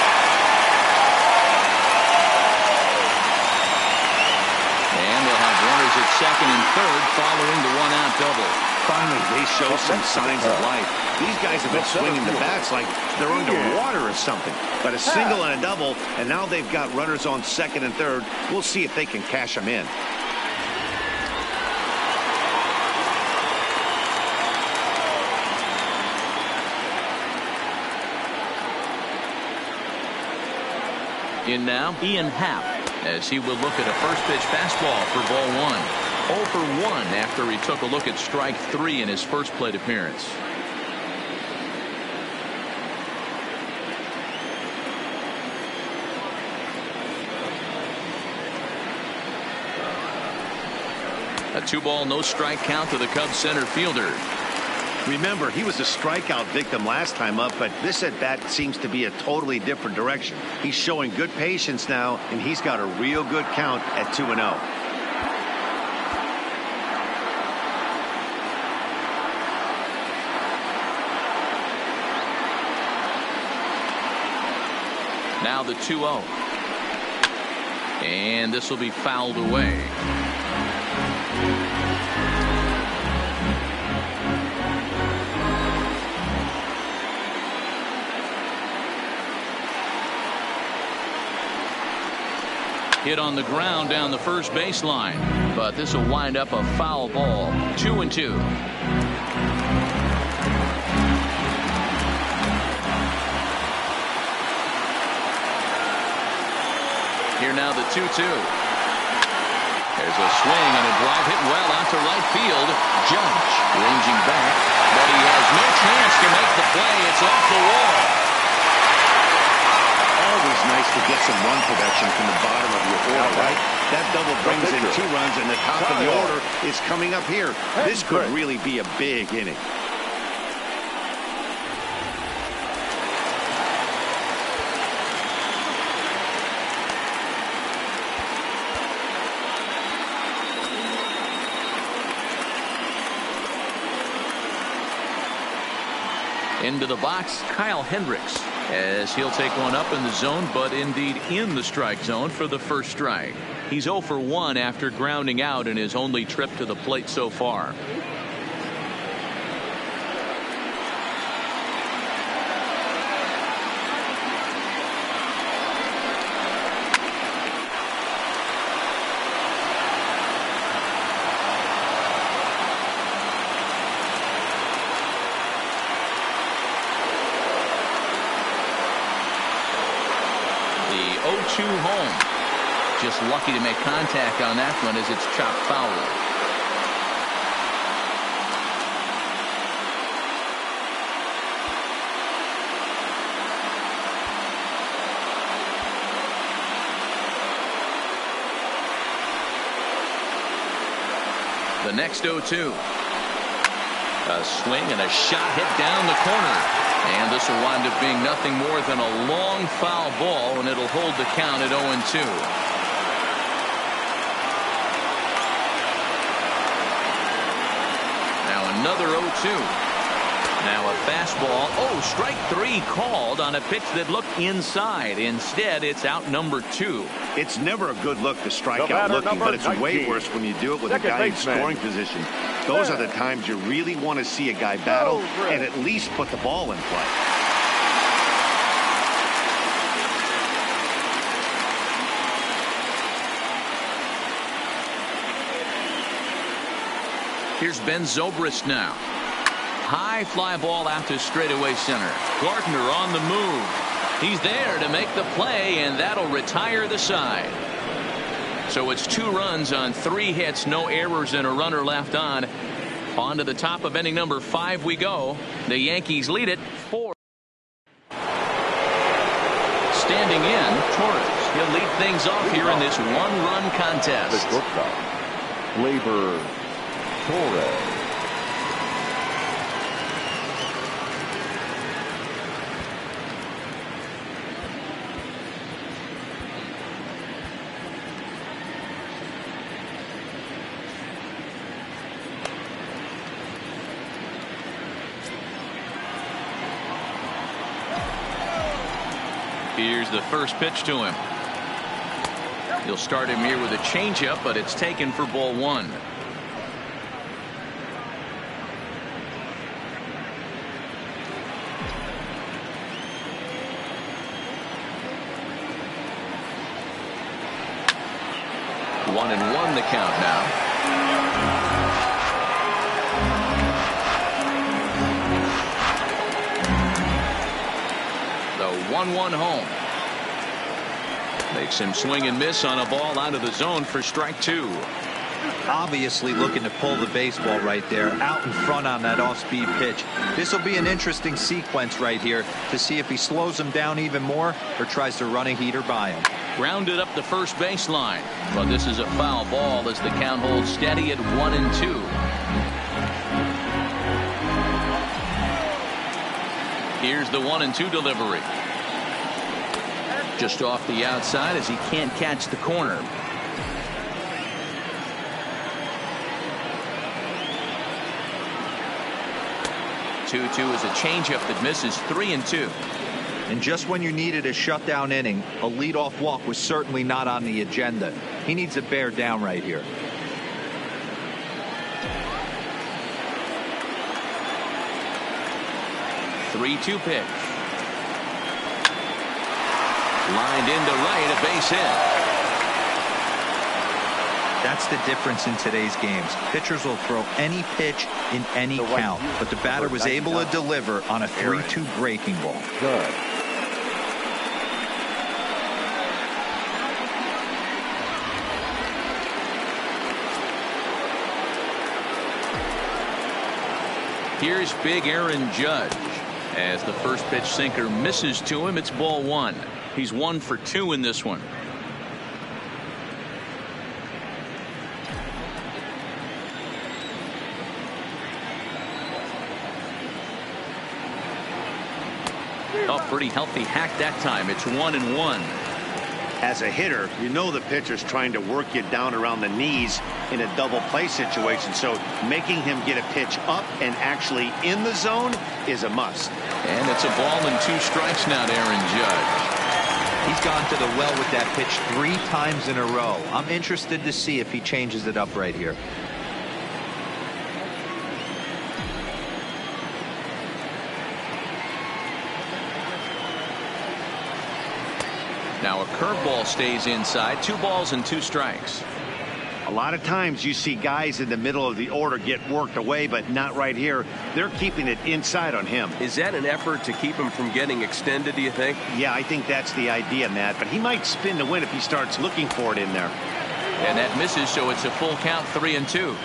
And they'll have runners at second and third following the 1-out double. Finally, they show some signs of life. These guys have been swinging the bats like they're underwater or something. But a single and a double, and now they've got runners on second and third. We'll see if they can cash them in. In now, Ian Happ, as he will look at a first pitch fastball for ball 1. 0 for 1 after he took a look at strike 3 in his first plate appearance. A 2-ball, no strike count to the Cubs center fielder. Remember, he was a strikeout victim last time up, but this at bat seems to be a totally different direction. He's showing good patience now, and he's got a real good count at 2-0. Now the 2-0. And this will be fouled away. Hit on the ground down the first baseline, but this will wind up a foul ball. 2-2. Here now the 2-2. There's a swing and a drive hit well out to right field. Judge ranging back, but he has no chance to make the play. It's off the wall. Always nice to get some run production from the bottom of your order, right? That double brings in 2 runs, and the top of the order is coming up here. This could really be a big inning. Into the box, Kyle Hendricks, as he'll take one up in the zone, but indeed in the strike zone for the first strike. He's 0 for 1 after grounding out in his only trip to the plate so far. The 0-2 home. Just lucky to make contact on that one as it's chopped foul. The next 0-2. A swing and a shot hit down the corner. And this will wind up being nothing more than a long foul ball, and it'll hold the count at 0-2. Now another 0-2. Now a fastball. Oh, strike 3 called on a pitch that looked inside. Instead, it's out number 2. It's never a good look to strike out looking, but it's way worse when you do it with a guy in scoring position. Those are the times you really want to see a guy battle and at least put the ball in play. Here's Ben Zobrist now. High fly ball out to straightaway center. Gardner on the move. He's there to make the play, and that'll retire the side. So it's 2 runs on 3 hits, no errors, and a runner left on. On to the top of inning number 5 we go. The Yankees lead it 4. Standing in, Torres. He'll lead things off here in this 1-run contest. The shortstop, Gleyber Torres. Here's the first pitch to him. He'll start him here with a changeup, but it's taken for ball 1. One and one the count now. The 1-1 home. Makes him swing and miss on a ball out of the zone for strike 2. Obviously looking to pull the baseball right there out in front on that off-speed pitch. This will be an interesting sequence right here to see if he slows him down even more or tries to run a heater by him. Grounded up the first baseline, but this is a foul ball as the count holds steady at 1-2. Here's the 1-2 delivery. Just off the outside as he can't catch the corner. 2-2 is a changeup that misses. 3-2. And just when you needed a shutdown inning, a leadoff walk was certainly not on the agenda. He needs to bear down right here. Three-two pitch. Lined into right, a base hit. That's the difference in today's games. Pitchers will throw any pitch in any count, but the batter was able to deliver on a 3-2 breaking ball. Good. Here's big Aaron Judge. As the first pitch sinker misses to him, it's ball one. He's 1 for 2 in this one. Oh, pretty healthy hack that time. It's 1-1. As a hitter, you know the pitcher's trying to work you down around the knees in a double play situation. So making him get a pitch up and actually in the zone is a must. And it's a ball and 2 strikes now to Aaron Judge. He's gone to the well with that pitch 3 times in a row. I'm interested to see if he changes it up right here. Now a curveball stays inside. 2 balls and 2 strikes. A lot of times you see guys in the middle of the order get worked away, but not right here. They're keeping it inside on him. Is that an effort to keep him from getting extended, do you think? Yeah, I think that's the idea, Matt, but he might spin to win if he starts looking for it in there. And that misses, so it's a full count. 3-2.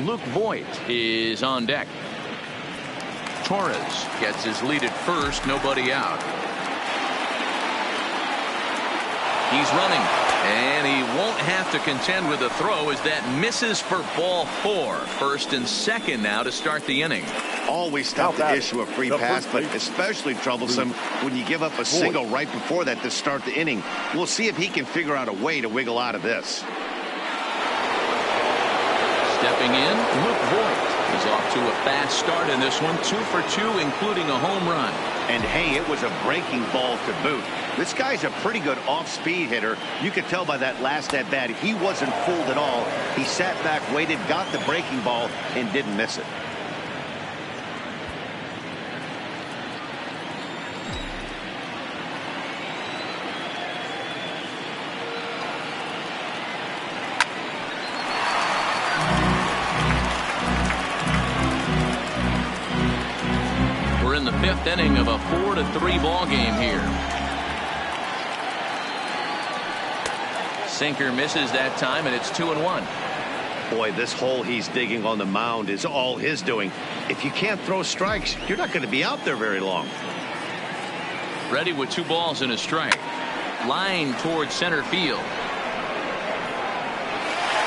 Luke Voigt is on deck. Torres gets his lead at first. Nobody out. He's running, and he won't have to contend with a throw as that misses for ball 4. First and second now to start the inning. Always tough to issue a free pass, but especially troublesome when you give up a single right before that to start the inning. We'll see if he can figure out a way to wiggle out of this. Stepping in, Luke Voigt is off to a fast start in this one. 2 for 2, including a home run. And hey, it was a breaking ball to boot. This guy's a pretty good off-speed hitter. You could tell by that last at-bat he wasn't fooled at all. He sat back, waited, got the breaking ball, and didn't miss it. We're in the 5th inning of a 4-3 ball game here. Sinker misses that time, and it's 2-1. Boy, this hole he's digging on the mound is all his doing. If you can't throw strikes, you're not going to be out there very long. Ready with 2 balls and a strike. Line towards center field.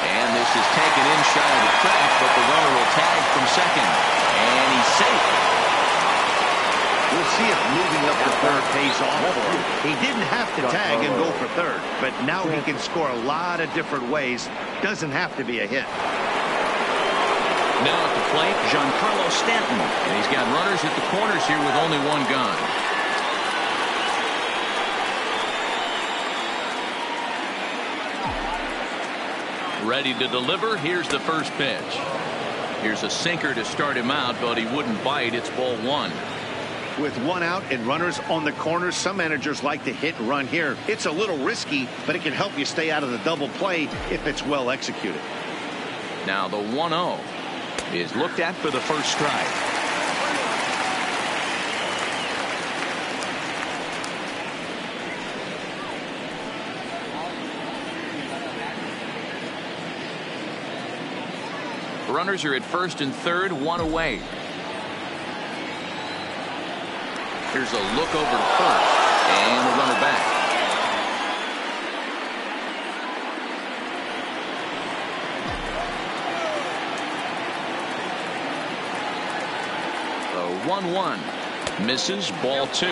And this is taken in shy of the track, but the runner will tag from second. And he's safe. We'll see if moving up to third pays off for him. He didn't have to tag and go for third, but now he can score a lot of different ways. Doesn't have to be a hit. Now at the plate, Giancarlo Stanton. And he's got runners at the corners here with only 1 gone. Ready to deliver. Here's the first pitch. Here's a sinker to start him out, but he wouldn't bite. It's ball 1. With 1 out and runners on the corners, some managers like to hit and run here. It's a little risky, but it can help you stay out of the double play if it's well executed. Now the 1-0 is looked at for the first strike. Runners are at first and third, 1 away. Here's a look over to first, and the runner back. The 1-1. Misses, ball 2.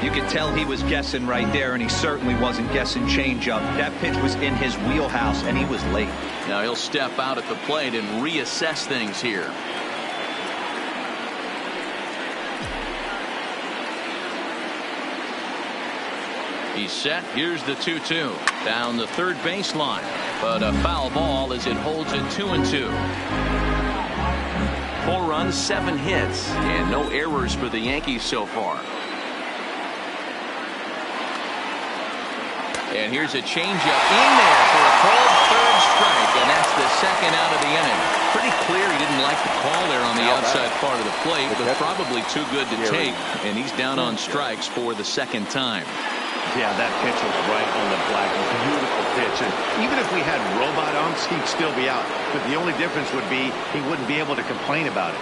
You could tell he was guessing right there, and he certainly wasn't guessing changeup. That pitch was in his wheelhouse, and he was late. Now he'll step out at the plate and reassess things here. He's set. Here's the 2-2 down the third baseline, but a foul ball as it holds it 2-2. 4 runs, 7 hits, and no errors for the Yankees so far. And here's a changeup in there for a called third strike, and that's the second out of the inning. Pretty clear he didn't like the call there on the outside part of the plate, but probably too good to take, and he's down on strikes for the second time. Yeah, that pitch was right on the black. Beautiful pitch. And even if we had robot umps, he'd still be out. But the only difference would be he wouldn't be able to complain about it.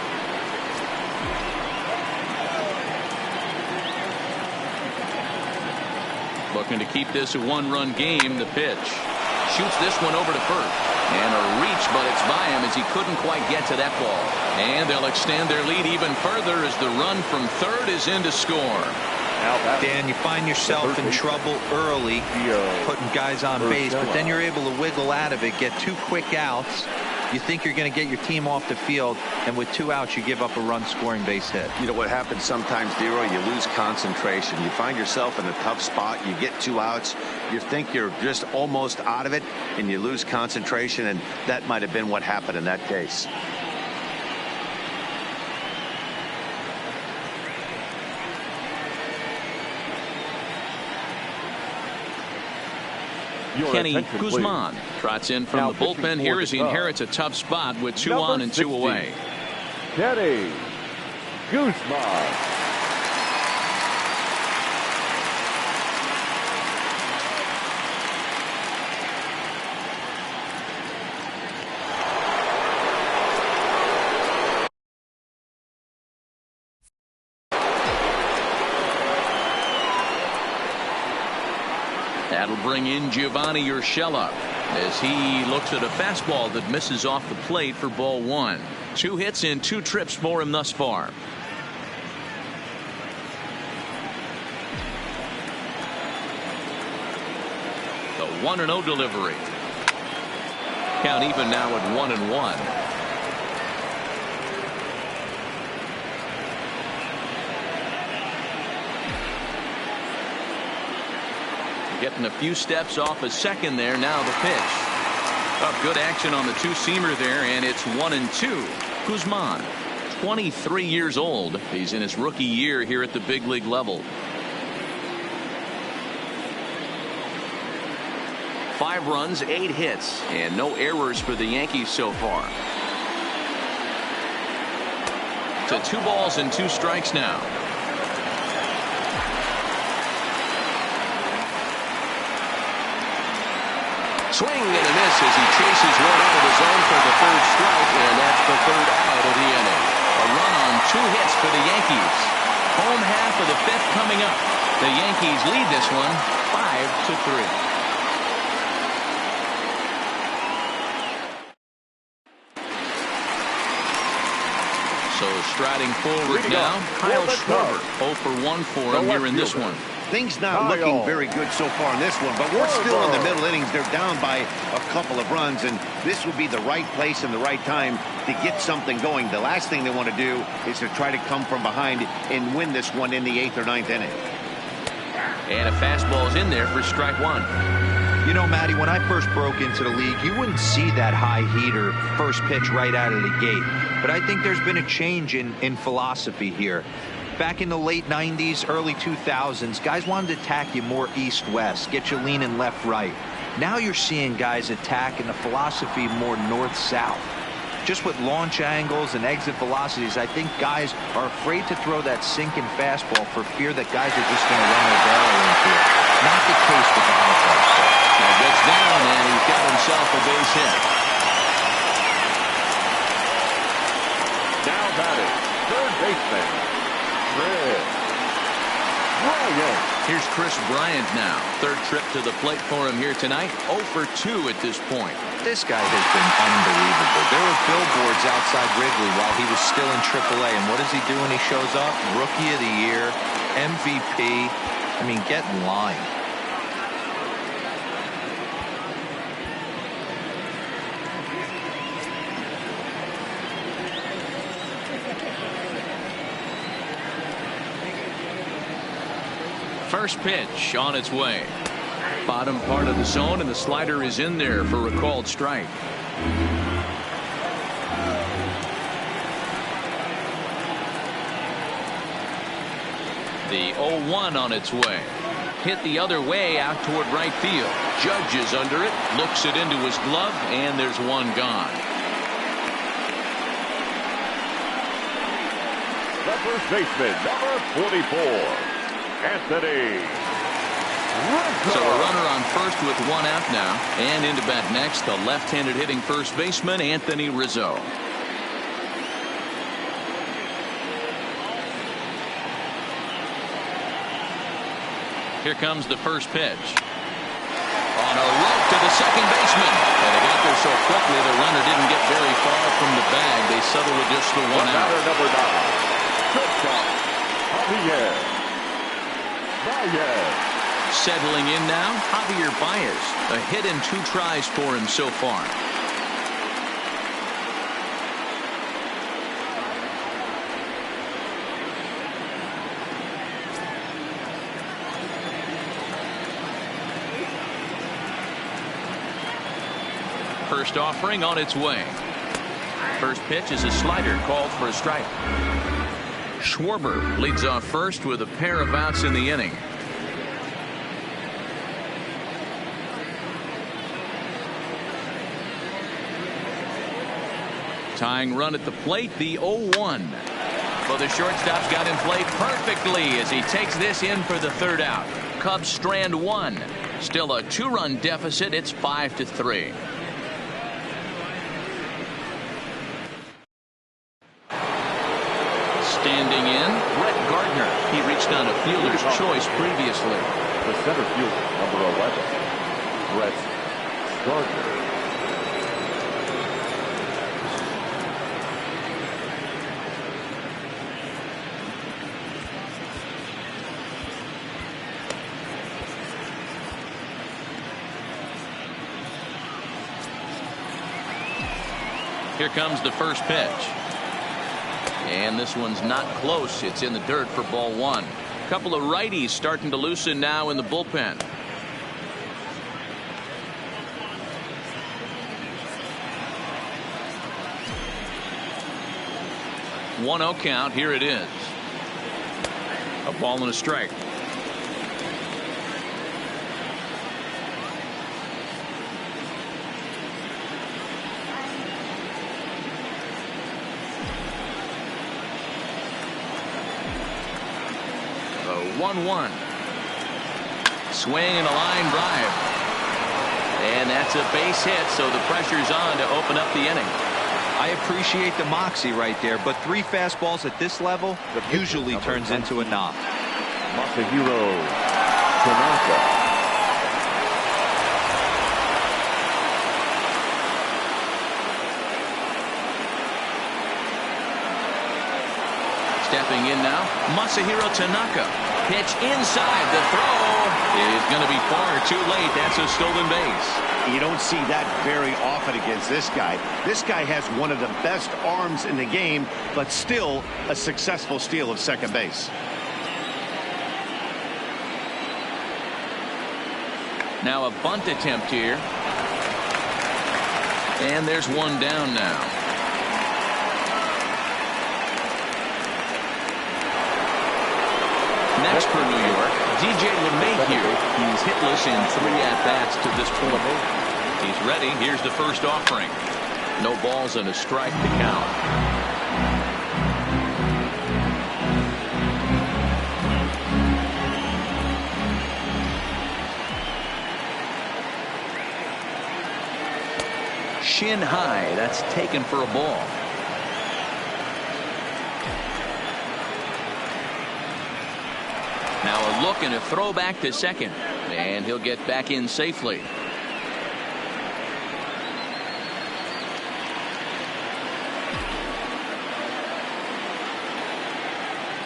Looking to keep this a 1-run game. The pitch. Shoots this one over to first. And a reach, but it's by him as he couldn't quite get to that ball. And they'll extend their lead even further as the run from third is in to score. Dan, you find yourself in trouble early putting guys on base, but then you're able to wiggle out of it, get 2 quick outs. You think you're going to get your team off the field, and with 2 outs, you give up a run-scoring base hit. You know what happens sometimes, Dero? You lose concentration. You find yourself in a tough spot. You get 2 outs. You think you're just almost out of it, and you lose concentration, and that might have been what happened in that case. Kenny Guzman trots in from the bullpen here as he inherits a tough spot with 2 on and 2 away. Kenny Guzman. That'll bring in Giovanni Urshela as he looks at a fastball that misses off the plate for ball 1. 2 hits and 2 trips for him thus far. The 1-0 delivery. Count even now at 1-1. Getting a few steps off a second there. Now the pitch. Oh, good action on the 2-seamer there, and it's 1-2. Guzman, 23 years old. He's in his rookie year here at the big league level. 5 runs, 8 hits, and no errors for the Yankees so far. To 2 balls and 2 strikes now. Swing and a miss as he chases one out of the zone for the 3rd strike, and that's the 3rd out of the inning. A run on 2 hits for the Yankees. Home half of the 5th coming up. The Yankees lead this one 5-3. So striding forward now, Kyle Schwarber 0 for 1 for him here in this one. Things not looking very good so far in this one, but we're still in the middle innings. They're down by a couple of runs, and this would be the right place and the right time to get something going. The last thing they want to do is to try to come from behind and win this one in the 8th or 9th inning. And a fastball is in there for strike 1. You know, Matty, when I first broke into the league, you wouldn't see that high heater first pitch right out of the gate. But I think there's been a change in philosophy here. Back in the late 90s, early 2000s, guys wanted to attack you more east-west, get you leaning left-right. Now you're seeing guys attack in the philosophy more north-south. Just with launch angles and exit velocities, I think guys are afraid to throw that sinking fastball for fear that guys are just going to run their barrel into it. Not the case with the high fastball. Now gets down, and he's got himself a base hit. Now batting, baseman, Chris Bryant. Here's Chris Bryant now. Third trip to the plate for him here tonight. 0 for 2 at this point. This guy has been unbelievable. There were billboards outside Wrigley while he was still in AAA. And what does he do when he shows up? Rookie of the Year, MVP. I mean, get in line. First pitch on its way. Bottom part of the zone, and the slider is in there for a called strike. The 0-1 on its way. Hit the other way out toward right field. Judge is under it, looks it into his glove, and there's one gone. The first baseman, number 44. Anthony Rizzo. So a runner on first with 1 out now, and into bat next, the left-handed hitting first baseman Anthony Rizzo. Here comes the first pitch. On a rope to the second baseman, and it got there so quickly the runner didn't get very far from the bag. They settled with just the 1 out. Batter number 9, shortstop Javier. Settling in now, Javier Baez. A hit and 2 tries for him so far. First offering on its way. First pitch is a slider called for a strike. Schwarber leads off first with a pair of outs in the inning. Tying run at the plate, the 0-1. Well, the shortstop's got in play perfectly as he takes this in for the 3rd out. Cubs strand 1. Still a 2-run deficit. It's 5-3. Standing in, Brett Gardner. He reached on a fielder's choice previously. The center fielder, number 11, Brett Gardner. Here comes the first pitch. And this one's not close. It's in the dirt for ball 1. A couple of righties starting to loosen now in the bullpen. 1-0 count. Here it is. A ball and a strike. The 1-1. Swing and a line drive. And that's a base hit, so the pressure's on to open up the inning. I appreciate the moxie right there, but 3 fastballs at this level usually turns into a knock. Masahiro Tanaka. Stepping in now, Masahiro Tanaka. Pitch inside. The throw is going to be far too late. That's a stolen base. You don't see that very often against this guy. This guy has one of the best arms in the game, but still a successful steal of second base. Now a bunt attempt here. And there's one down now. Next for New York, DJ LeMahieu. He's hitless in 3 at-bats to this point. He's ready. Here's the first offering. No balls and a strike to count. Shin high. That's taken for a ball. Now a look and a throw back to second, and he'll get back in safely.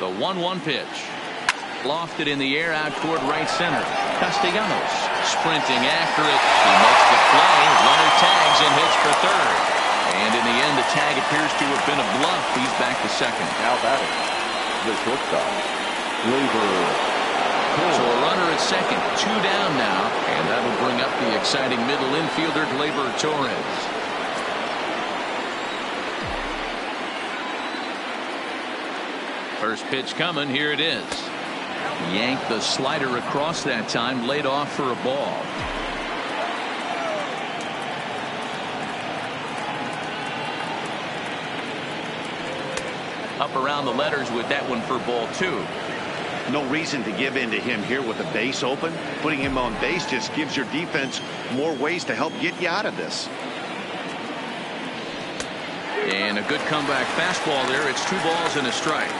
The 1-1 pitch. Lofted in the air out toward right center. Castellanos sprinting after it. He makes the play. Runner tags and hits for third. And in the end, the tag appears to have been a bluff. He's back to second. Now batting, the shortstop, So a runner at second, 2 down now, and that'll bring up the exciting middle infielder, Gleyber Torres. First pitch coming. Here it is. Yanked the slider across that time, laid off for a ball. Up around the letters with that one for ball 2. No reason to give in to him here with the base open. Putting him on base just gives your defense more ways to help get you out of this. And a good comeback fastball there. It's 2 balls and a strike.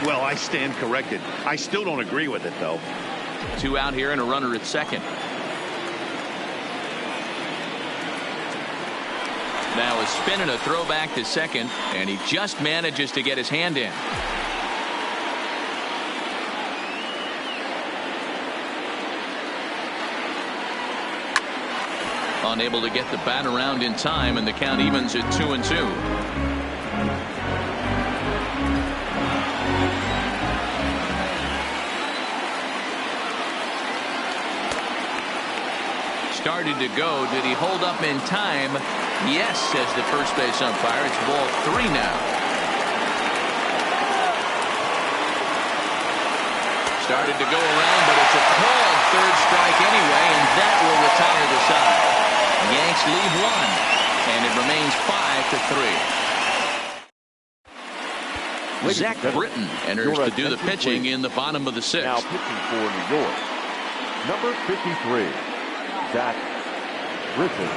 Well, I stand corrected. I still don't agree with it, though. 2 out here and a runner at second. Now a spin and a throw back to second, and he just manages to get his hand in. Unable to get the bat around in time, and the count evens at 2-2. Started to go. Did he hold up in time? Yes, says the first base umpire. It's ball 3 now. Started to go around, but it's a called third strike anyway, and that will retire the side. Yanks lead 1, and it remains 5-3. Zach Britton enters to do the pitching in the bottom of the 6th. Now pitching for New York, number 53, Zach Britton.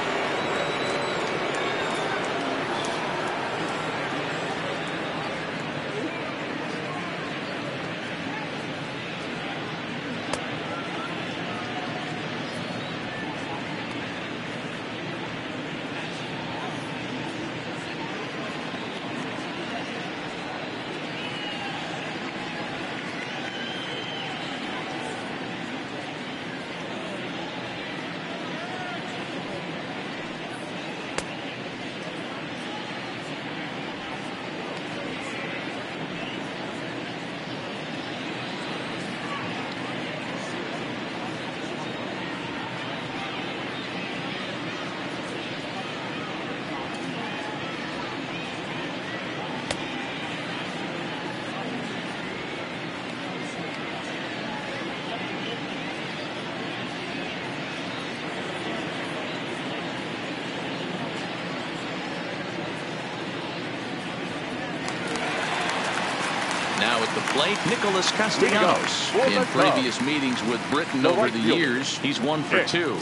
Now at the plate, Nicholas Castellanos. In previous meetings with Britton over the years, he's 1 for 2.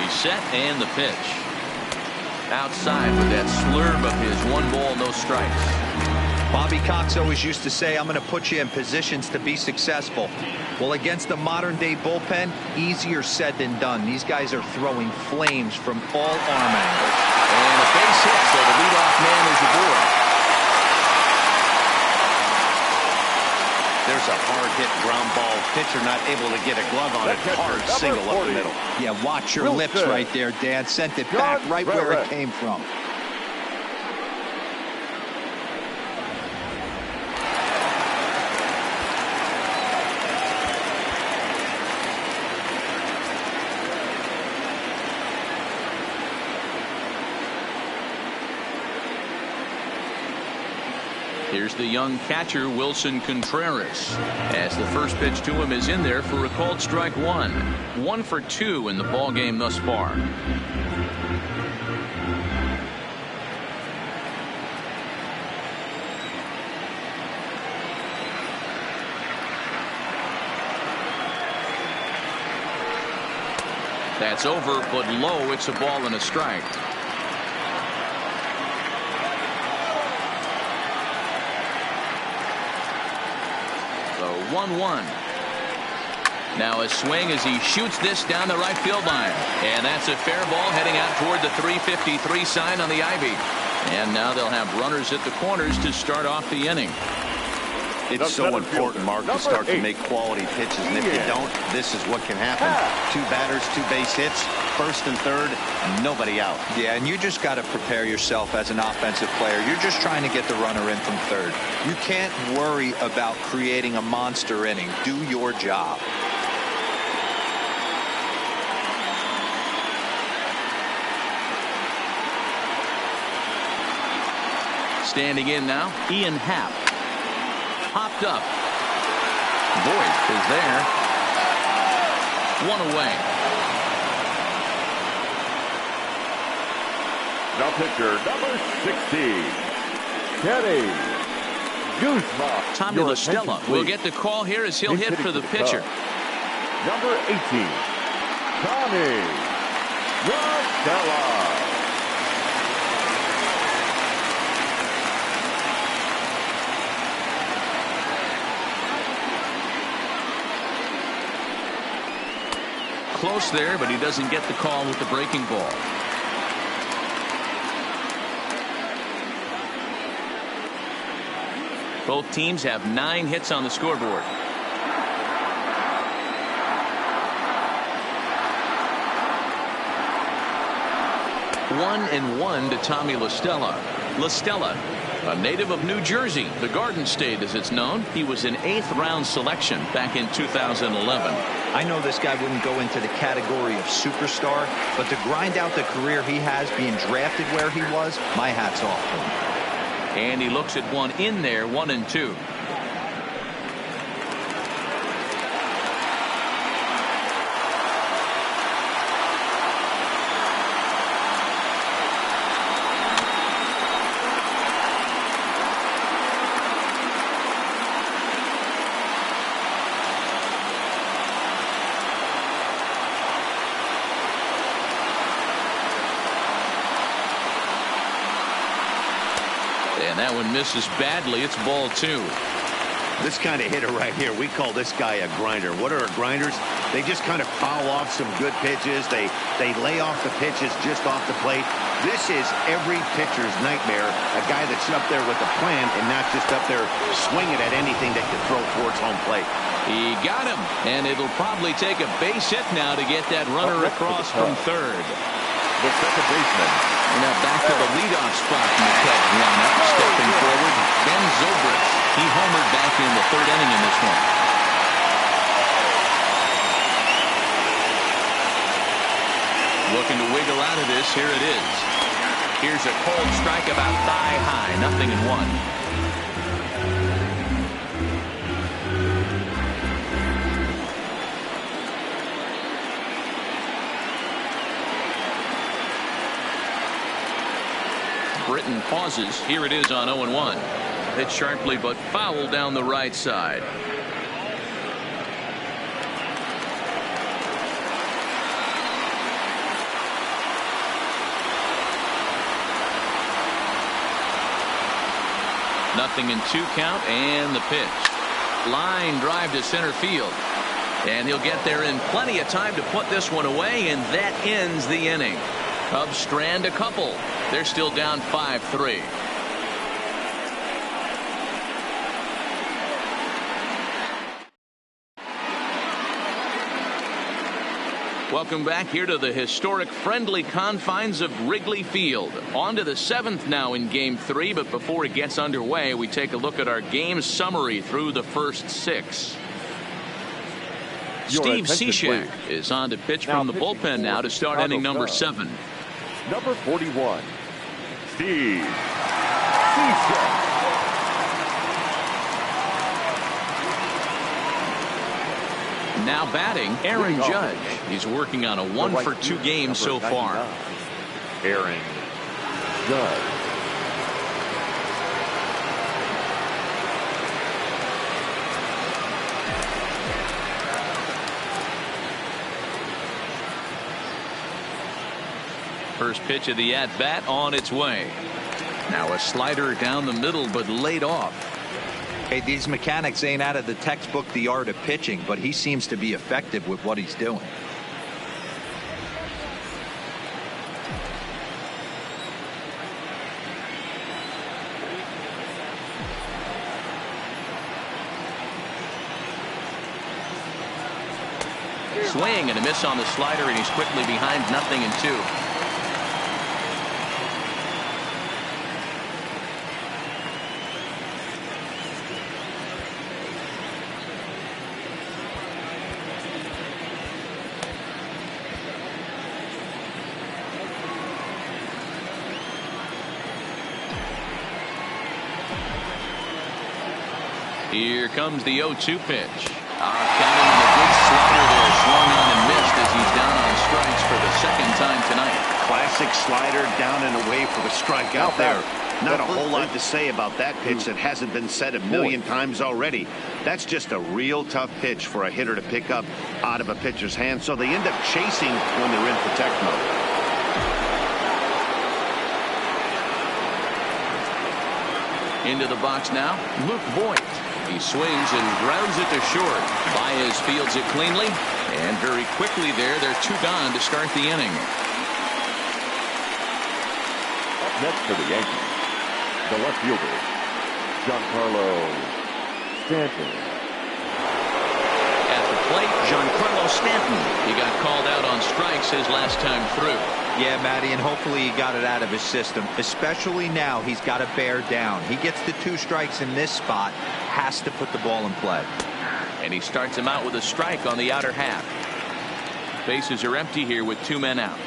He's set and the pitch. Outside with that slurve of his 1 ball, no strikes. Bobby Cox always used to say, I'm going to put you in positions to be successful. Well, against the modern-day bullpen, easier said than done. These guys are throwing flames from all arm angles. And a base hit, so the leadoff man is aboard. There's a hard-hit ground ball. Pitcher not able to get a glove on it. Hard single up the middle. Yeah, watch your lips right there, Dan. Sent it back right where it came from. Here's the young catcher, Wilson Contreras, as the first pitch to him is in there for a called strike 1. 1 for 2 in the ball game thus far. That's over, but low. It's a ball and a strike. The 1-1. Now a swing as he shoots this down the right field line. And that's a fair ball heading out toward the 353 sign on the Ivy. And now they'll have runners at the corners to start off the inning. It's so important, Mark, to start to make quality pitches. And if you don't, this is what can happen. 2 batters, 2 base hits, first and third, nobody out. Yeah, and you just got to prepare yourself as an offensive player. You're just trying to get the runner in from third. You can't worry about creating a monster inning. Do your job. Standing in now, Ian Happ. Hopped up. Voigt is there. 1 away. Now pitcher number 60, Kenny Guzman. Tommy La Stella will get the call here as he'll hit for the pitcher. Number 18, Tommy La Stella. Close there, but he doesn't get the call with the breaking ball. Both teams have 9 hits on the scoreboard. One and 1 to Tommy La Stella. La Stella, a native of New Jersey, the Garden State as it's known. He was an 8th round selection back in 2011. I know this guy wouldn't go into the category of superstar, but to grind out the career he has being drafted where he was, my hat's off to him. And he looks at one in there, 1-2. And that one misses badly. It's ball 2. This kind of hitter right here, we call this guy a grinder. What are grinders? They just kind of foul off some good pitches. They lay off the pitches just off the plate. This is every pitcher's nightmare, a guy that's up there with a plan and not just up there swinging at anything that can throw towards home plate. He got him, and it'll probably take a base hit now to get that runner across from third. The second baseman. And now back to the leadoff spot in the Cubs lineup. Stepping forward, Ben Zobrist. He homered back in the 3rd inning in this one. Looking to wiggle out of this. Here it is. Here's a cold strike about thigh high. 0-1. Britton pauses. Here it is on 0-1. Hit sharply but foul down the right side. Nothing in 2 count, and the pitch. Line drive to center field. And he'll get there in plenty of time to put this one away, and that ends the inning. Cubs strand a couple. They're still down 5-3. Welcome back here to the historic friendly confines of Wrigley Field. On to the 7th now in Game 3, but before it gets underway, we take a look at our game summary through the first 6. Steve Cishek is on to pitch from the bullpen now to start inning number 7. Number 41, Steve Cishek. Now batting, Aaron Judge. He's working on a 1-for-2 game so far. Aaron Judge. First pitch of the at-bat on its way. Now a slider down the middle, but laid off. Hey, these mechanics ain't out of the textbook, The Art of Pitching, but he seems to be effective with what he's doing. Swing and a miss on the slider, and he's quickly behind 0-2. Here comes the 0-2 pitch. Got him with a good slider there, swung on and missed as he's down on strikes for the second time tonight. Classic slider down and away for the strike out there. Not a whole lot to say about that pitch that hasn't been said a million times already. That's just a real tough pitch for a hitter to pick up out of a pitcher's hand, so they end up chasing when they're in protect mode. Into the box now, Luke Voigt. He swings and grounds it to short. Baez fields it cleanly, and very quickly there, they're 2 gone to start the inning. Up next for the Yankees, the left fielder, Giancarlo Stanton. At the plate, Giancarlo Stanton. He got called out on strikes his last time through. Yeah, Matty, and hopefully he got it out of his system. Especially now, he's got to bear down. He gets the 2 strikes in this spot, has to put the ball in play. And he starts him out with a strike on the outer half. Bases are empty here with 2 men out.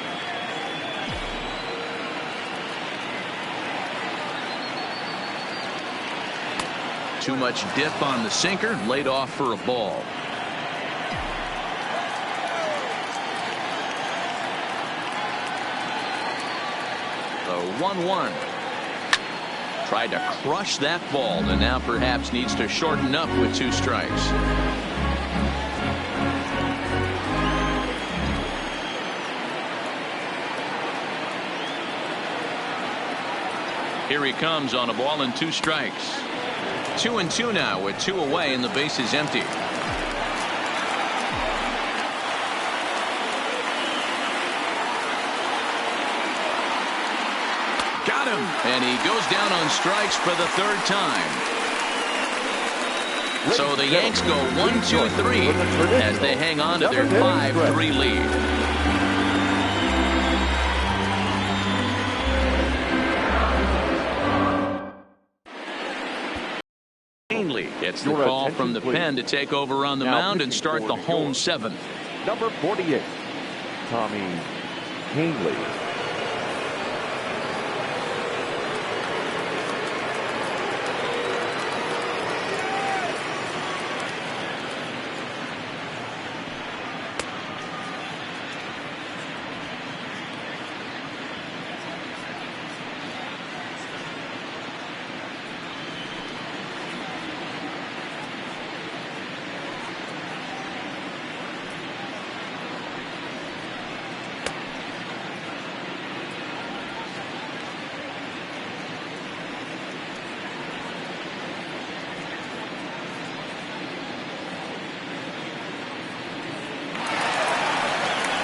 Too much dip on the sinker, laid off for a ball. The 1-1. Tried to crush that ball, and now perhaps needs to shorten up with 2 strikes. Here he comes on a ball and 2 strikes. 2-2 now with 2 away and the base is empty. Got him, and he goes down on strikes for the 3rd time. So the Yanks go 1-2-3 as they hang on to their 5-3 lead. Gets the call from the pen to take over on the mound and start the home 7th. Number 48, Tommy Hanley.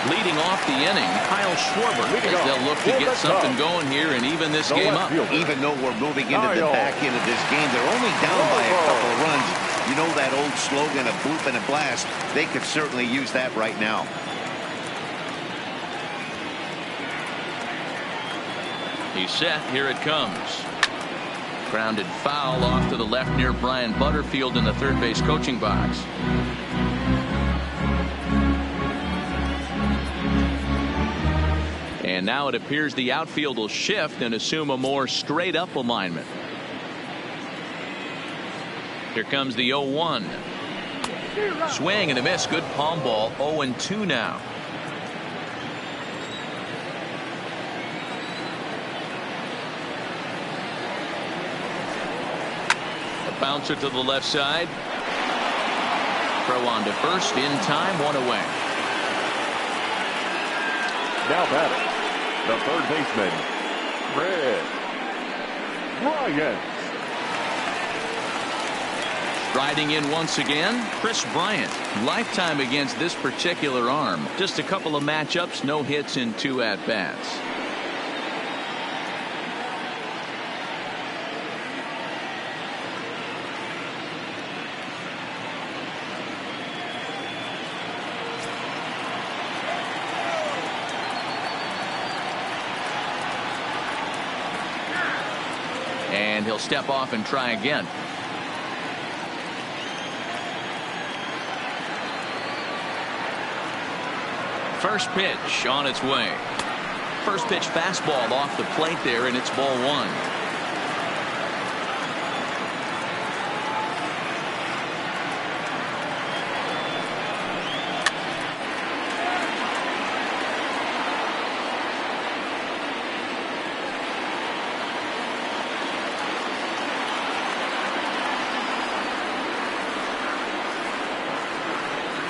Leading off the inning, Kyle Schwarber, as they'll look to get something going here and even this game up. Even though we're moving into the back end of this game, they're only down by a couple of runs. You know that old slogan, a bloop and a blast. They could certainly use that right now. He's set. Here it comes. Grounded foul off to the left near Brian Butterfield in the third base coaching box. And now it appears the outfield will shift and assume a more straight up alignment. Here comes the 0-1. Swing and a miss. Good palm ball. 0-2 now. A bouncer to the left side. Throw on to first in time. 1 away. Now batting, the third baseman, Red Bryant. Riding in once again, Chris Bryant. Lifetime against this particular arm. Just a couple of matchups, no hits in 2 at-bats. And he'll step off and try again. First pitch on its way. First pitch fastball off the plate there, and it's ball 1.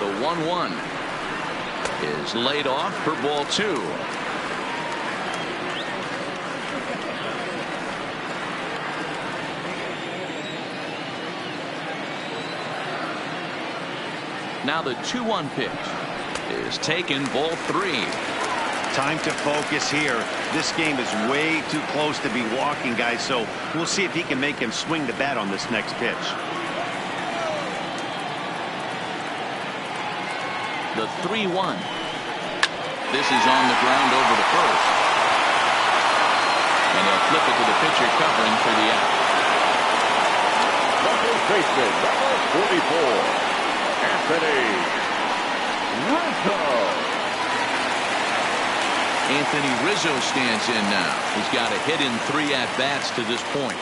The 1-1 is laid off for ball 2. Now the 2-1 pitch is taken, ball 3. Time to focus here. This game is way too close to be walking, guys, so we'll see if he can make him swing the bat on this next pitch. The 3-1. This is on the ground over to first. And they'll flip it to the pitcher covering for the out. The first baseman, number 44, Anthony Rizzo. Anthony Rizzo stands in now. He's got a hit in 3 at-bats to this point.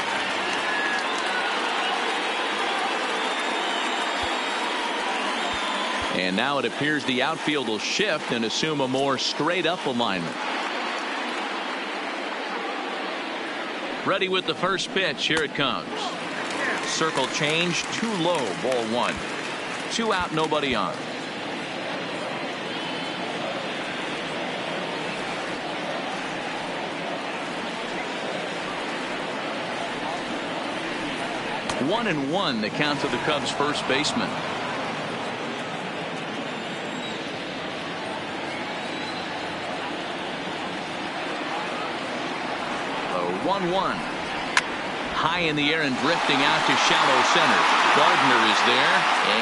And now it appears the outfield will shift and assume a more straight-up alignment. Ready with the first pitch. Here it comes. Circle change, too low, ball 1. 2 out, nobody on. One and one, the count to the Cubs' first baseman. The 1-1. High in the air and drifting out to shallow center. Gardner is there,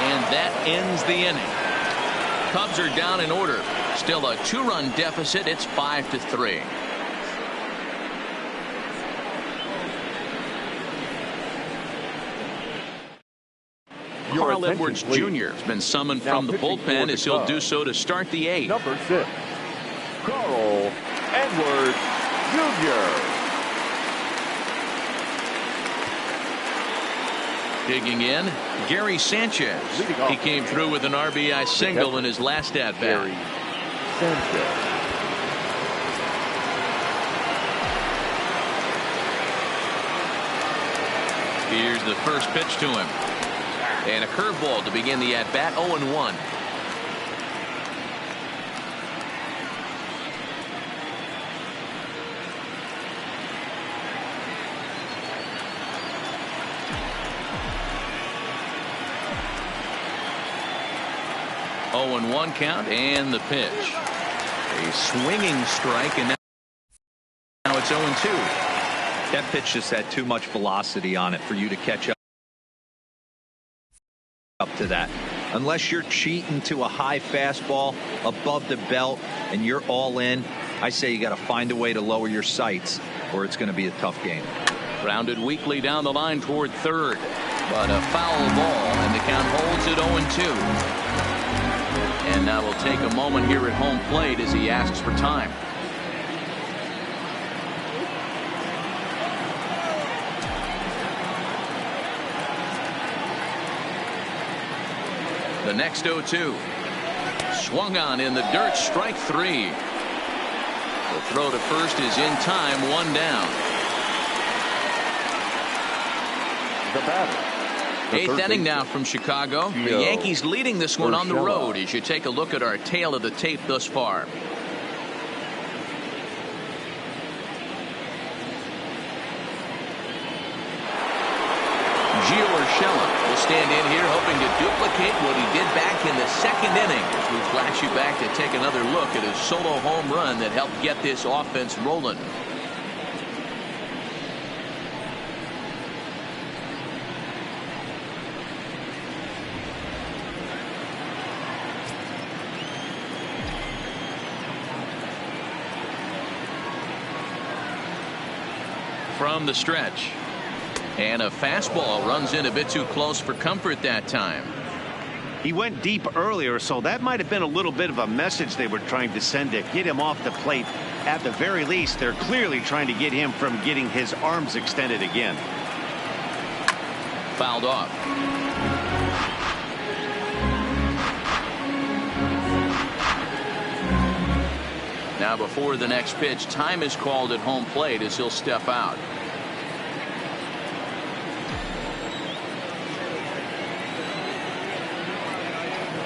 and that ends the inning. Cubs are down in order. Still a 2-run deficit. It's 5-3. Carl Edwards Jr. has been summoned from the bullpen as he'll do so to start the 8th. Number 6, Carl Edwards Jr. Digging in, Gary Sanchez. He came through with an RBI single in his last at-bat. Gary Sanchez. Here's the first pitch to him. And a curveball to begin the at-bat, 0-1. One count and the pitch. A swinging strike, and now it's 0-2. That pitch just had too much velocity on it for you to catch up to that. Unless you're cheating to a high fastball above the belt and you're all in, I say you got to find a way to lower your sights or it's going to be a tough game. Grounded weakly down the line toward third, but a foul ball, and the count holds at 0-2. And now we'll take a moment here at home plate as he asks for time. The next 0-2. Swung on in the dirt, strike 3. The throw to first is in time, 1 down. The batter. 8th inning now from Chicago. The Yankees leading this one on the road as you take a look at our tail of the tape thus far. Gio Urshela will stand in here hoping to duplicate what he did back in the second inning. As we flash you back to take another look at his solo home run that helped get this offense rolling. From the stretch. And a fastball runs in a bit too close for comfort that time. He went deep earlier, so that might have been a little bit of a message they were trying to send to get him off the plate. At the very least, they're clearly trying to get him from getting his arms extended again. Fouled off. Now before the next pitch, time is called at home plate as he'll step out.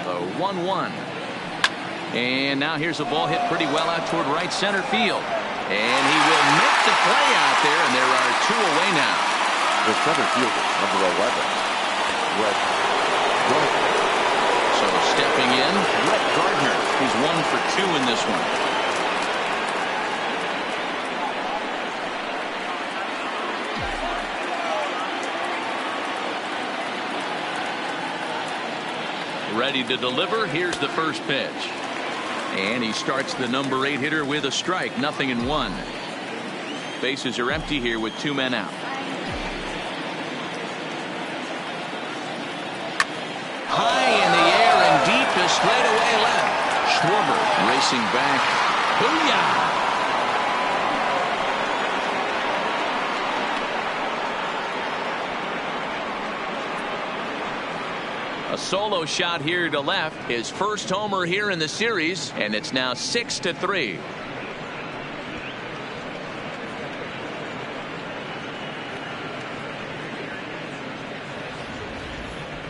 The 1-1. And now here's a ball hit pretty well out toward right center field. And he will make the play out there, and there are two away now. The center fielder, number 11, Brett Gardner. So stepping in, Brett Gardner. He's 1 for 2 in this one. Ready to deliver. Here's the first pitch. And he starts the number 8 hitter with a strike. 0-1. Bases are empty here with 2 men out. High in the air and deep to straightaway left. Schwarber racing back. Booyah! A solo shot here to left. His first homer here in the series, and it's now 6-3.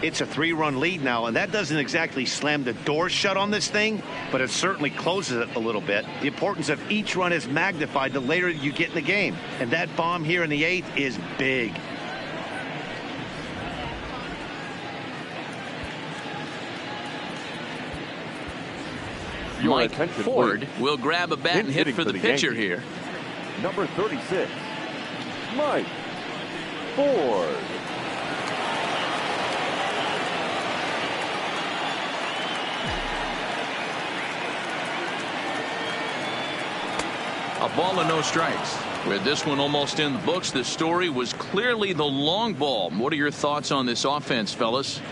It's a 3-run lead now, and that doesn't exactly slam the door shut on this thing, but it certainly closes it a little bit. The importance of each run is magnified the later you get in the game, and that bomb here in the 8th is big. Mike Ford will grab a bat and hit for the pitcher here. Number 36, Mike Ford. A ball and no strikes. With this one almost in the books, the story was clearly the long ball. What are your thoughts on this offense, fellas?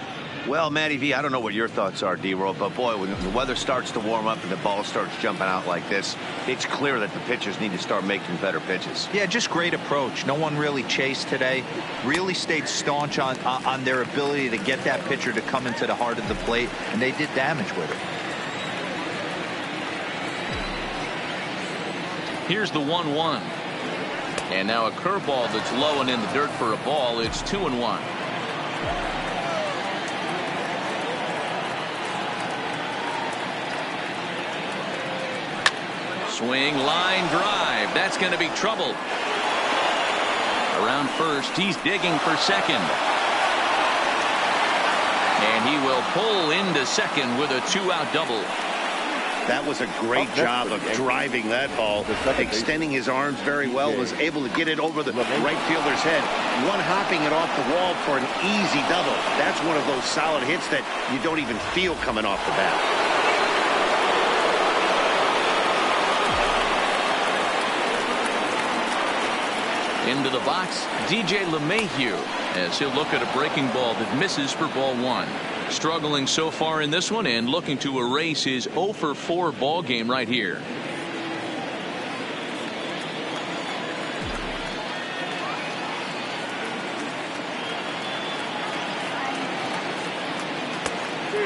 Well, Matty V, I don't know what your thoughts are, D-Roll, but boy, when the weather starts to warm up and the ball starts jumping out like this, it's clear that the pitchers need to start making better pitches. Yeah, just great approach. No one really chased today. Really stayed staunch on their ability to get that pitcher to come into the heart of the plate, and they did damage with it. Here's the 1-1. And now a curveball that's low and in the dirt for a ball. It's 2-1. Swing, line drive. That's going to be trouble. Around first, he's digging for second. And he will pull into second with a 2-out double. That was a great job of driving that ball, extending his arms very well, was able to get it over the right fielder's head, one hopping it off the wall for an easy double. That's one of those solid hits that you don't even feel coming off the bat. Into the box, DJ LeMahieu, as he'll look at a breaking ball that misses for ball 1. Struggling so far in this one and looking to erase his 0 for 4 ball game right here.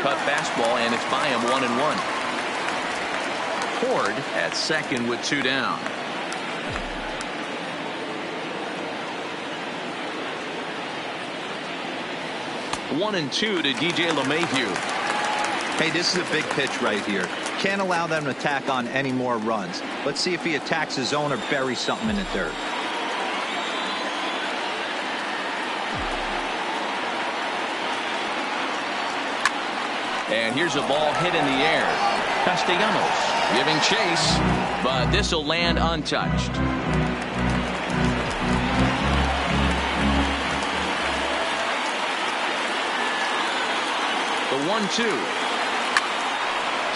Cut fastball, and it's by him 1-1. Ford at second with 2 down. 1-2 to DJ LeMahieu. Hey, this is a big pitch right here. Can't allow them to tack on any more runs. Let's see if he attacks his zone or buries something in the dirt. And here's a ball hit in the air. Castellanos giving chase, but this will land untouched. The 1-2.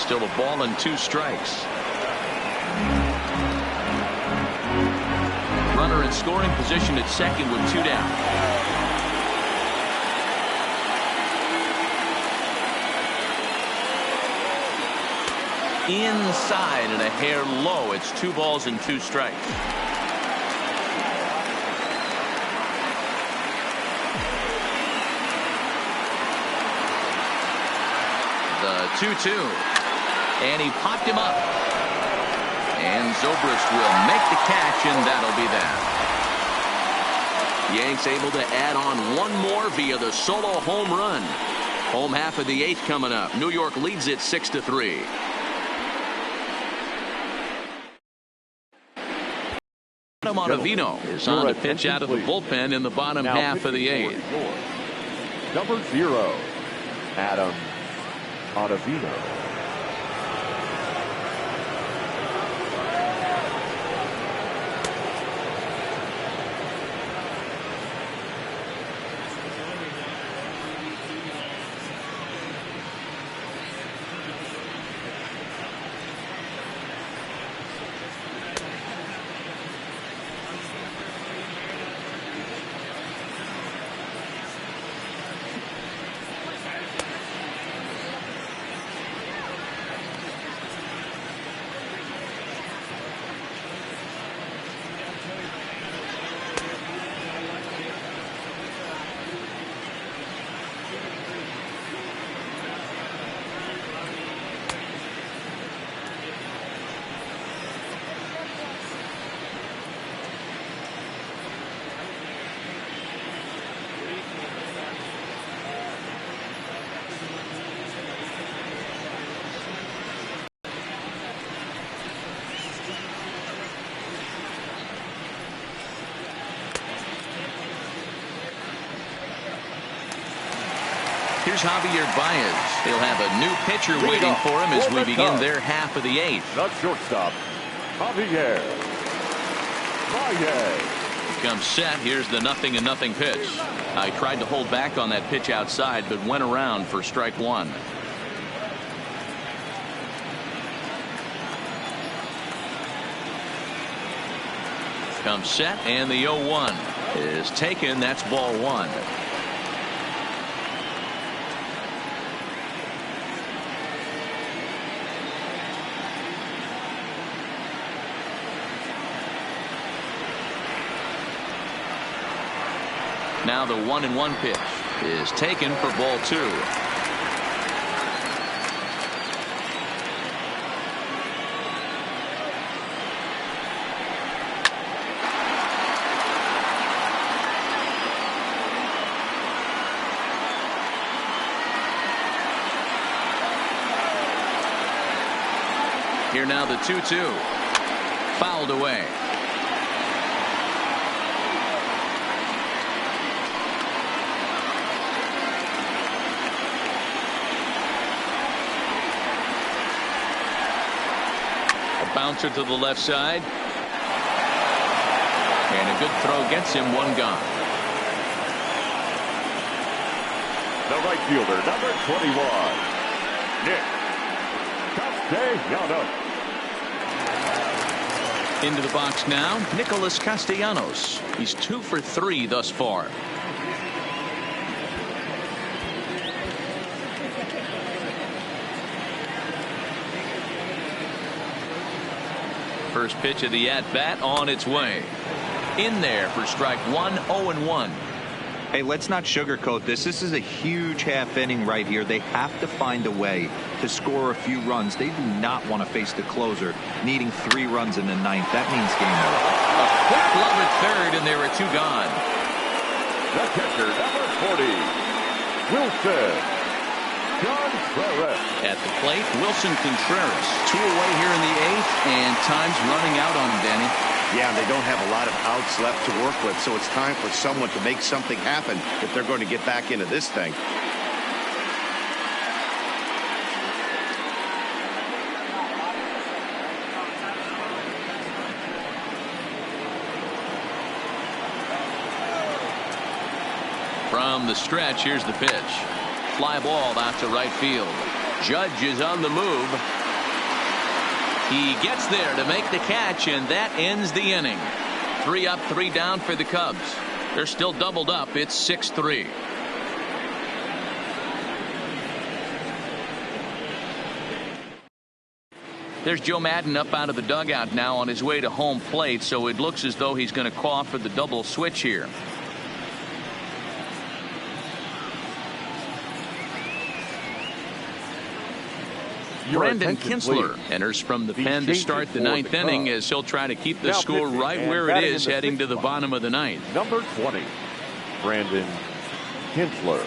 Still a ball and 2 strikes. Runner in scoring position at second with 2 down. Inside and a hair low. It's 2 balls and 2 strikes. The 2-2. And he popped him up. And Zobrist will make the catch, and that'll be that. Yanks able to add on 1 more via the solo home run. Home half of the 8th coming up. New York leads it 6-3. Ottavino is on to pitch out of the bullpen in the bottom half of the 8th. Number 0, Adam Ottavino. Here's Javier Baez. He'll have a new pitcher waiting for him as we begin their half of the 8th. The shortstop, Javier Baez. Comes set. Here's the 0-0 pitch. I tried to hold back on that pitch outside, but went around for strike 1. Comes set, and the 0-1 is taken. That's ball 1. Now the 1-1 pitch is taken for ball 2. Here now the 2-2. Fouled away. Bouncer to the left side. And a good throw gets him 1 gone. The right fielder, number 21, Nick Castellanos. Into the box now, Nicholas Castellanos. He's 2 for 3 thus far. First pitch of the at-bat on its way. In there for strike 1, 0-1. Hey, let's not sugarcoat this. This is a huge half inning right here. They have to find a way to score a few runs. They do not want to face the closer, needing 3 runs in the 9th. That means game over. A quick glove at third, and there are 2 gone. The catcher, number 40, Wilson Contreras. At the plate, Wilson Contreras. 2 away here in the 8th, and time's running out on him, Danny. Yeah, they don't have a lot of outs left to work with, so it's time for someone to make something happen if they're going to get back into this thing. From the stretch, here's the pitch. Fly ball out to right field. Judge is on the move. He gets there to make the catch, and that ends the inning. 3 up, 3 down for the Cubs. They're still doubled up. It's 6-3. There's Joe Madden up out of the dugout now on his way to home plate, so it looks as though he's going to call for the double switch here. Brandon Kinsler enters from the pen to start the 9th inning as he'll try to keep the score right where it is heading to the bottom of the 9th. Number 20, Brandon Kinsler.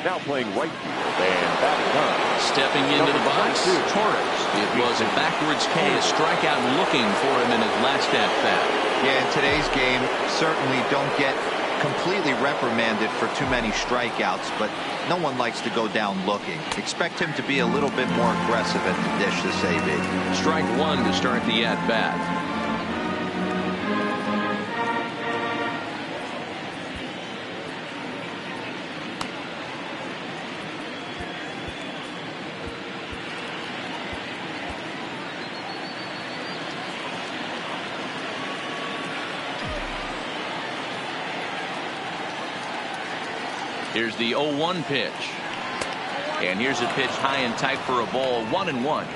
Now playing right field and batting up. Stepping into the box, Torres. It was a backwards K, a strikeout looking for him in his last at-bat. Yeah, in today's game, certainly don't get completely reprimanded for too many strikeouts, but no one likes to go down looking. Expect him to be a little bit more aggressive at the dish this AB. Strike 1 to start the at-bat. Here's the 0-1 pitch. And here's a pitch high and tight for a ball. 1-1.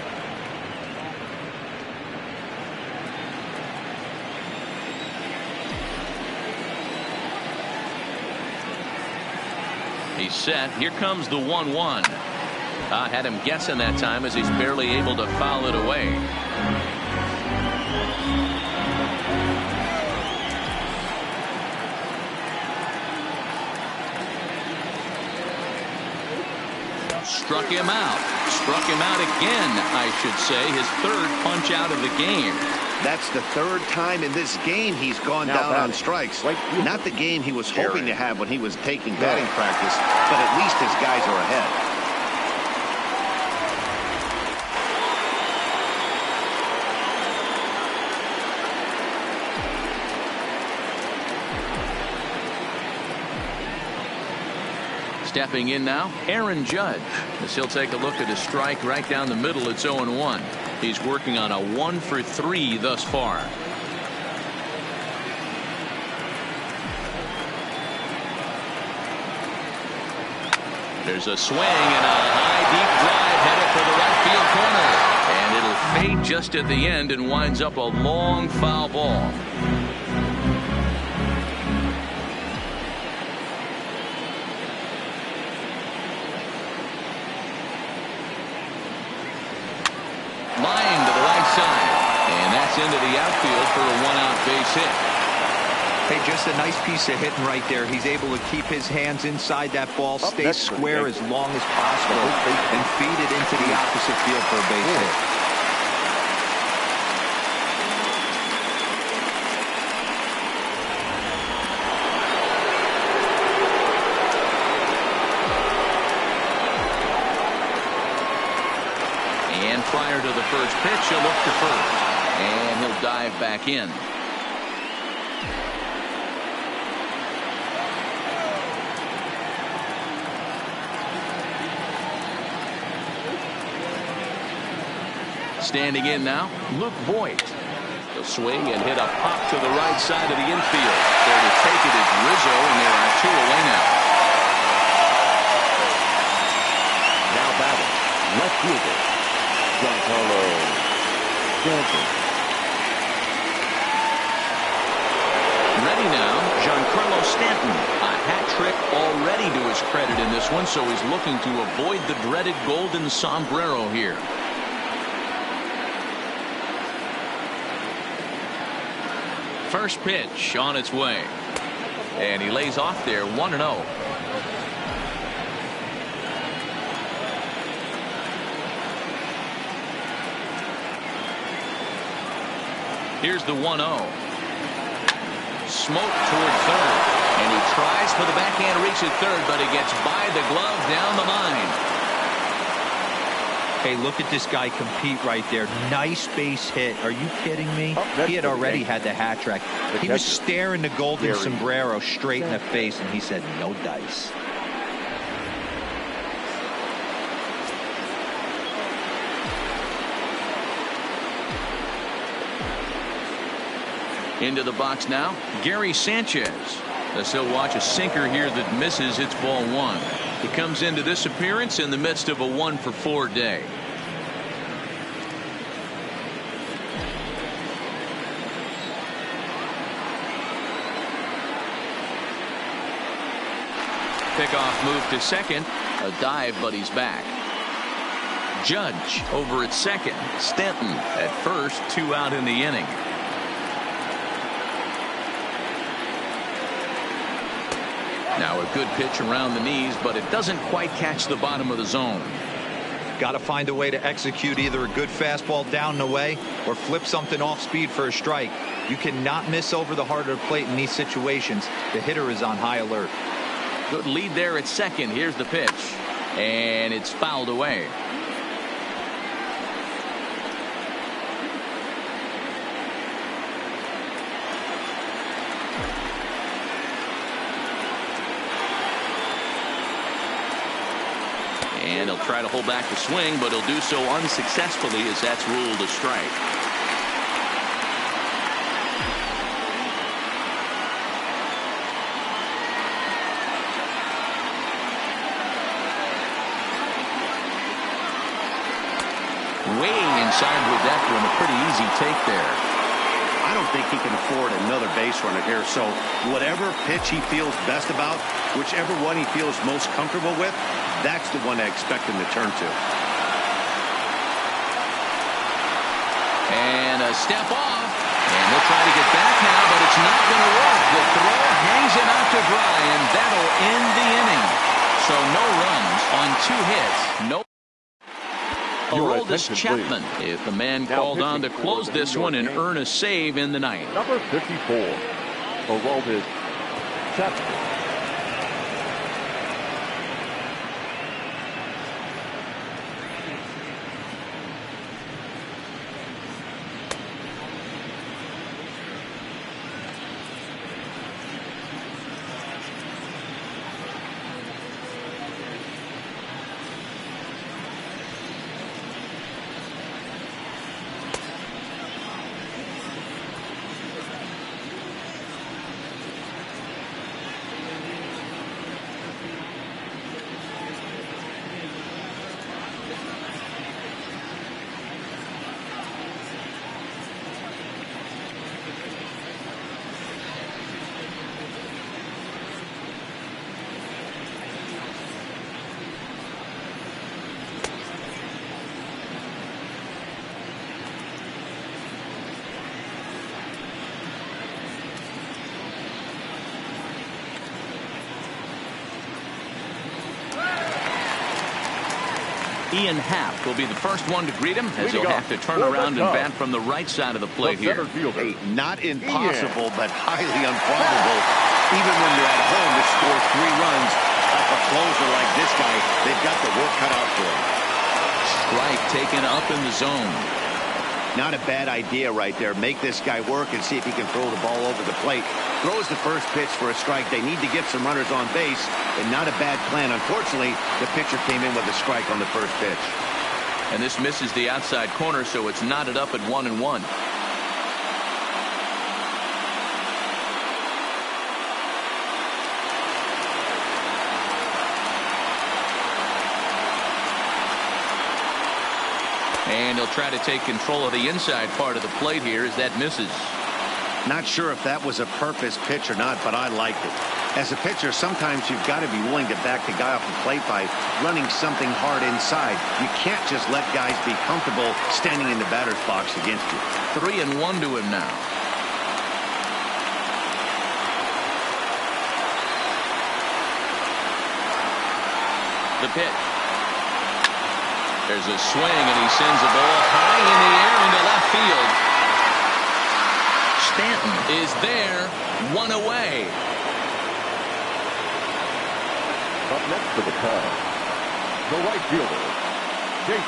He's set. Here comes the 1-1. Had him guessing that time as he's barely able to foul it away. Struck him out. Struck him out again, I should say. His 3rd punch out of the game. That's the 3rd time in this game he's gone down on strikes. Not the game he was hoping to have when he was taking batting practice, but at least his guys are ahead. Stepping in now, Aaron Judge. As he'll take a look at a strike right down the middle. It's 0-1. He's working on a 1-for-3 thus far. There's a swing and a high deep drive headed for the right field corner. And it'll fade just at the end and winds up a long foul ball. Line to the right side. And that's into the outfield for a 1-out base hit. Hey, just a nice piece of hitting right there. He's able to keep his hands inside that ball, stay square as long as possible, and feed it into the opposite field for a base hit. And prior to the first pitch, he'll look to first. And he'll dive back in. Standing in now, Luke Voigt. He'll swing and hit a pop to the right side of the infield. There to take it is Rizzo, and there are 2 away now. Now batting, left fielder, Giancarlo Stanton. Ready now, Giancarlo Stanton. A hat trick already to his credit in this one, so he's looking to avoid the dreaded golden sombrero here. First pitch on its way. And he lays off there, 1-0. Here's the 1-0. Smoke toward third. And he tries for the backhand reach at third, but he gets by the glove down the line. Hey, look at this guy compete right there. Nice base hit. Are you kidding me? He had already had the hat trick. He was staring the golden sombrero straight in the face, and he said, no dice. Into the box now, Gary Sanchez. As he'll watch a sinker here that misses. It's ball one. He comes into this appearance in the midst of a 1-for-4 day. Pickoff move to second. A dive, but he's back. Judge over at second. Stanton at first. 2 out in the inning. Now a good pitch around the knees, but it doesn't quite catch the bottom of the zone. Got to find a way to execute either a good fastball down and away or flip something off speed for a strike. You cannot miss over the heart of the plate in these situations. The hitter is on high alert. Good lead there at second. Here's the pitch, and it's fouled away. And he'll try to hold back the swing, but he'll do so unsuccessfully as that's ruled a strike. Way inside with that one. A pretty easy take there. I don't think he can afford another base runner here. So whatever pitch he feels best about, whichever one he feels most comfortable with, that's the one I expect him to turn to. And a step off. And he'll try to get back now, but it's not going to work. The throw hangs him out to dry, and that'll end the inning. So no runs on 2 hits. No. Aroldis Chapman is the man called on to close this one and earn a save in the ninth. Number 54, Aroldis Chapman. Ian Happ will be the first one to greet him as he'll have to turn around and bat from the right side of the plate here. Hey, not impossible, but highly improbable. Even when you're at home to score 3 runs off a closer like this guy, they've got the work cut out for him. Strike taken up in the zone. Not a bad idea right there. Make this guy work and see if he can throw the ball over the plate. Throws the first pitch for a strike. They need to get some runners on base, and not a bad plan. Unfortunately, the pitcher came in with a strike on the first pitch. And this misses the outside corner, so it's knotted up at 1-1. And he'll try to take control of the inside part of the plate here as that misses. Not sure if that was a purpose pitch or not, but I liked it. As a pitcher, sometimes you've got to be willing to back the guy off the plate by running something hard inside. You can't just let guys be comfortable standing in the batter's box against you. 3-1 to him now. The pitch. There's a swing, and he sends the ball high in the air into left field. Stanton is there, 1 away. Up next for the Cubs, the right fielder, Jason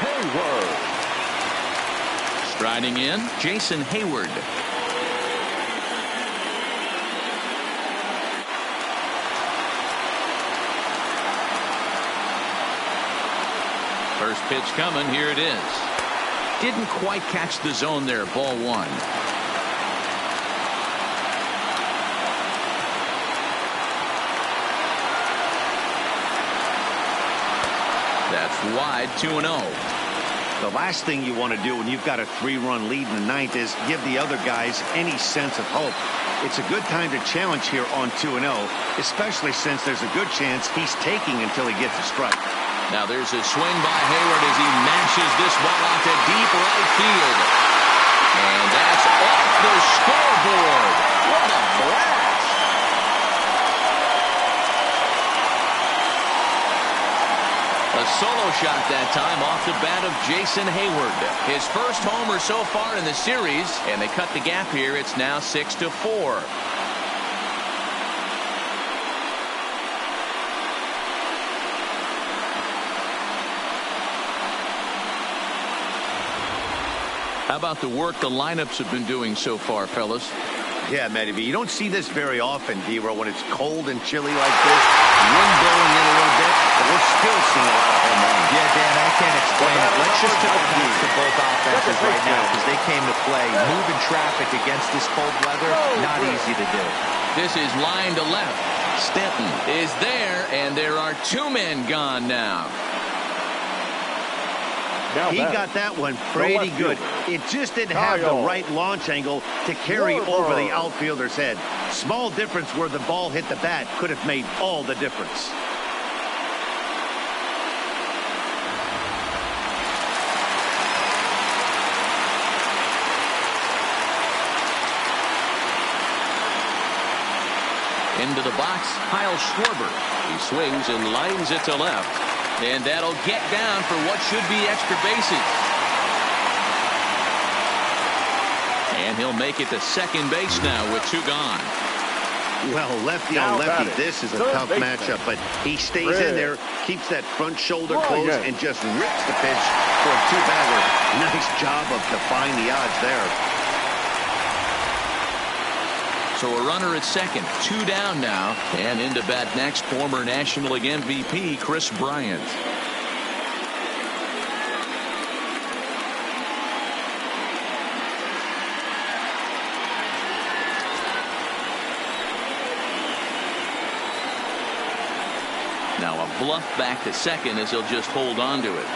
Hayward. Striding in, Jason Hayward. First pitch coming. Here it is. Didn't quite catch the zone there. Ball one. That's wide. 2-0. The last thing you want to do when you've got a 3-run lead in the ninth is give the other guys any sense of hope. It's a good time to challenge here on 2-0, especially since there's a good chance he's taking until he gets a strike. Now there's a swing by Hayward as he mashes this ball out to deep right field. And that's off the scoreboard. What a blast. A solo shot that time off the bat of Jason Hayward. His first homer so far in the series, and they cut the gap here. It's now 6-4. How about the work the lineups have been doing so far, fellas? Yeah, Matty V, you don't see this very often, D-Row, when it's cold and chilly like this. Wind blowing in a little bit, but we're still seeing a lot of home runs. Yeah, Dan, I can't explain it. Let's just tip the hats to both offenses right now because they came to play. Moving traffic against this cold weather, not easy to do. This is line to left. Stanton is there, and there are two men gone now. He got that one pretty good. It just didn't have the right launch angle to carry over the outfielder's head. Small difference where the ball hit the bat could have made all the difference. Into the box, Kyle Schwarber. He swings and lines it to left. And that'll get down for what should be extra bases. And he'll make it to second base now with two gone. Well, lefty on lefty, this is a tough matchup, but he stays in there, keeps that front shoulder closed, and just rips the pitch for a two-bagger. Nice job of defying the odds there. So a runner at second, two down now, and into bat next, former National League MVP Chris Bryant. Now a bluff back to second as he'll just hold on to it.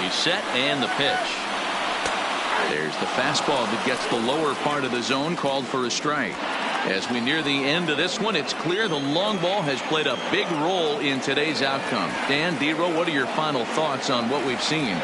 He's set and the pitch. There's the fastball that gets the lower part of the zone, called for a strike. As we near the end of this one, it's clear the long ball has played a big role in today's outcome. Dan, D-Row, what are your final thoughts on what we've seen?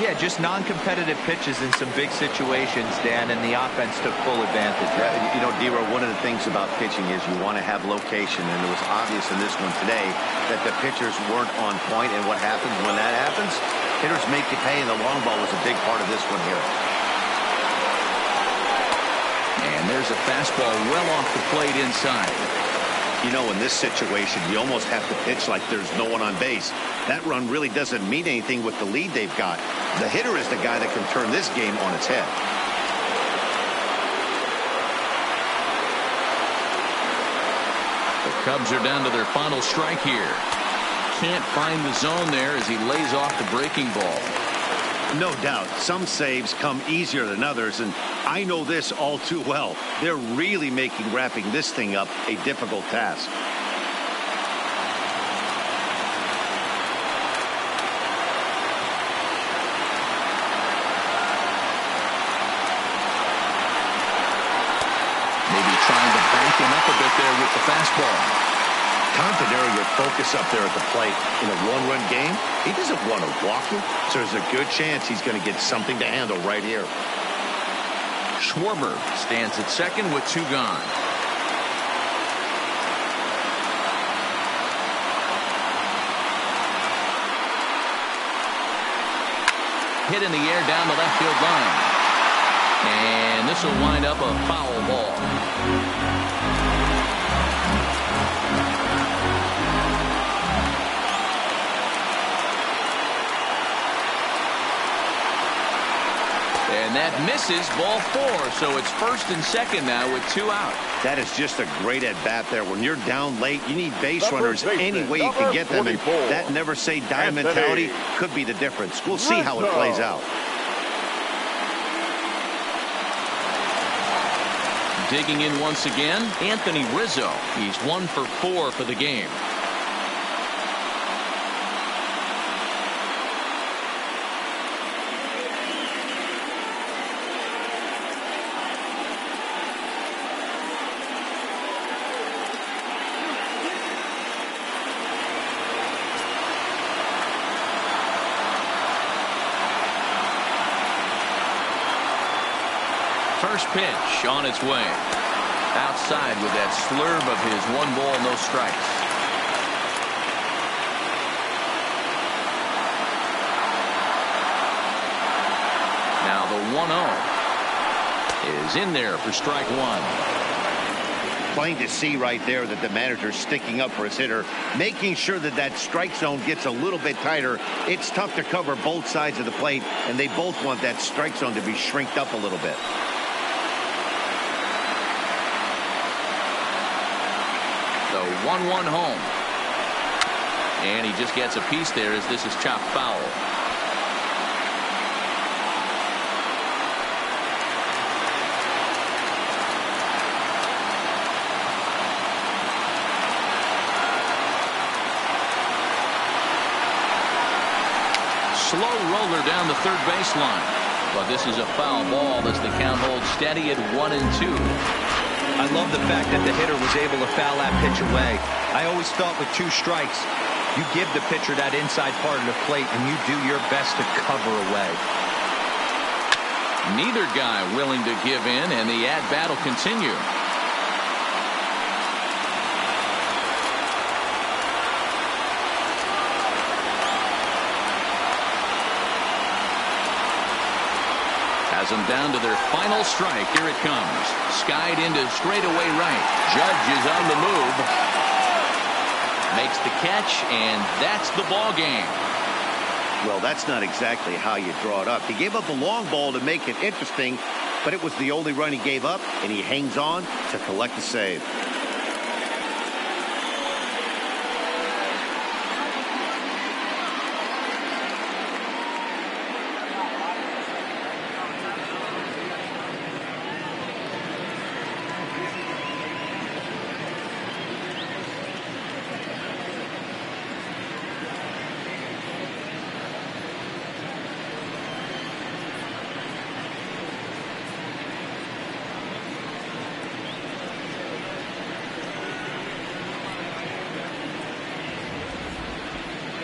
Yeah, just non-competitive pitches in some big situations, Dan, and the offense took full advantage. You know, D-Row, one of the things about pitching is you want to have location, and it was obvious in this one today that the pitchers weren't on point, and what happens when that happens? Hitters make you pay, and the long ball was a big part of this one here. And there's a fastball well off the plate inside. You know, in this situation, you almost have to pitch like there's no one on base. That run really doesn't mean anything with the lead they've got. The hitter is the guy that can turn this game on its head. The Cubs are down to their final strike here. Can't find the zone there as he lays off the breaking ball. No doubt. Some saves come easier than others, and I know this all too well. They're really making wrapping this thing up a difficult task. Maybe trying to bank him up a bit there with the fastball. Time to narrow your focus up there at the plate. In a one-run game, he doesn't want to walk you, so there's a good chance he's going to get something to handle right here. Schwarber stands at second with two gone. Hit in the air down the left field line. And this will wind up a foul ball. And that misses, ball 4. So it's first and second now with 2 out. That is just a great at-bat there. When you're down late, you need base Number runners any way you can get them. And 44. that never say die mentality could be the difference. We'll see how it plays out. Digging in once again, Anthony Rizzo. He's 1 for 4 for the game. First pitch on its way. Outside with that slurve of his 1 ball, no strikes. Now the 1-0 is in there for strike 1. Plain to see right there that the manager's sticking up for his hitter, making sure that that strike zone gets a little bit tighter. It's tough to cover both sides of the plate, and they both want that strike zone to be shrinked up a little bit. The 1-1 home. And he just gets a piece there as this is chopped foul. Slow roller down the third baseline. But this is a foul ball as the count holds steady at 1-2. I love the fact that the hitter was able to foul that pitch away. I always thought with 2 strikes, you give the pitcher that inside part of the plate and you do your best to cover away. Neither guy willing to give in, and the at-bat will continue. Has them down to their final strike. Here it comes. Skied into straightaway right. Judge is on the move. Makes the catch, and that's the ball game. Well, that's not exactly how you draw it up. He gave up a long ball to make it interesting, but it was the only run he gave up, and he hangs on to collect the save.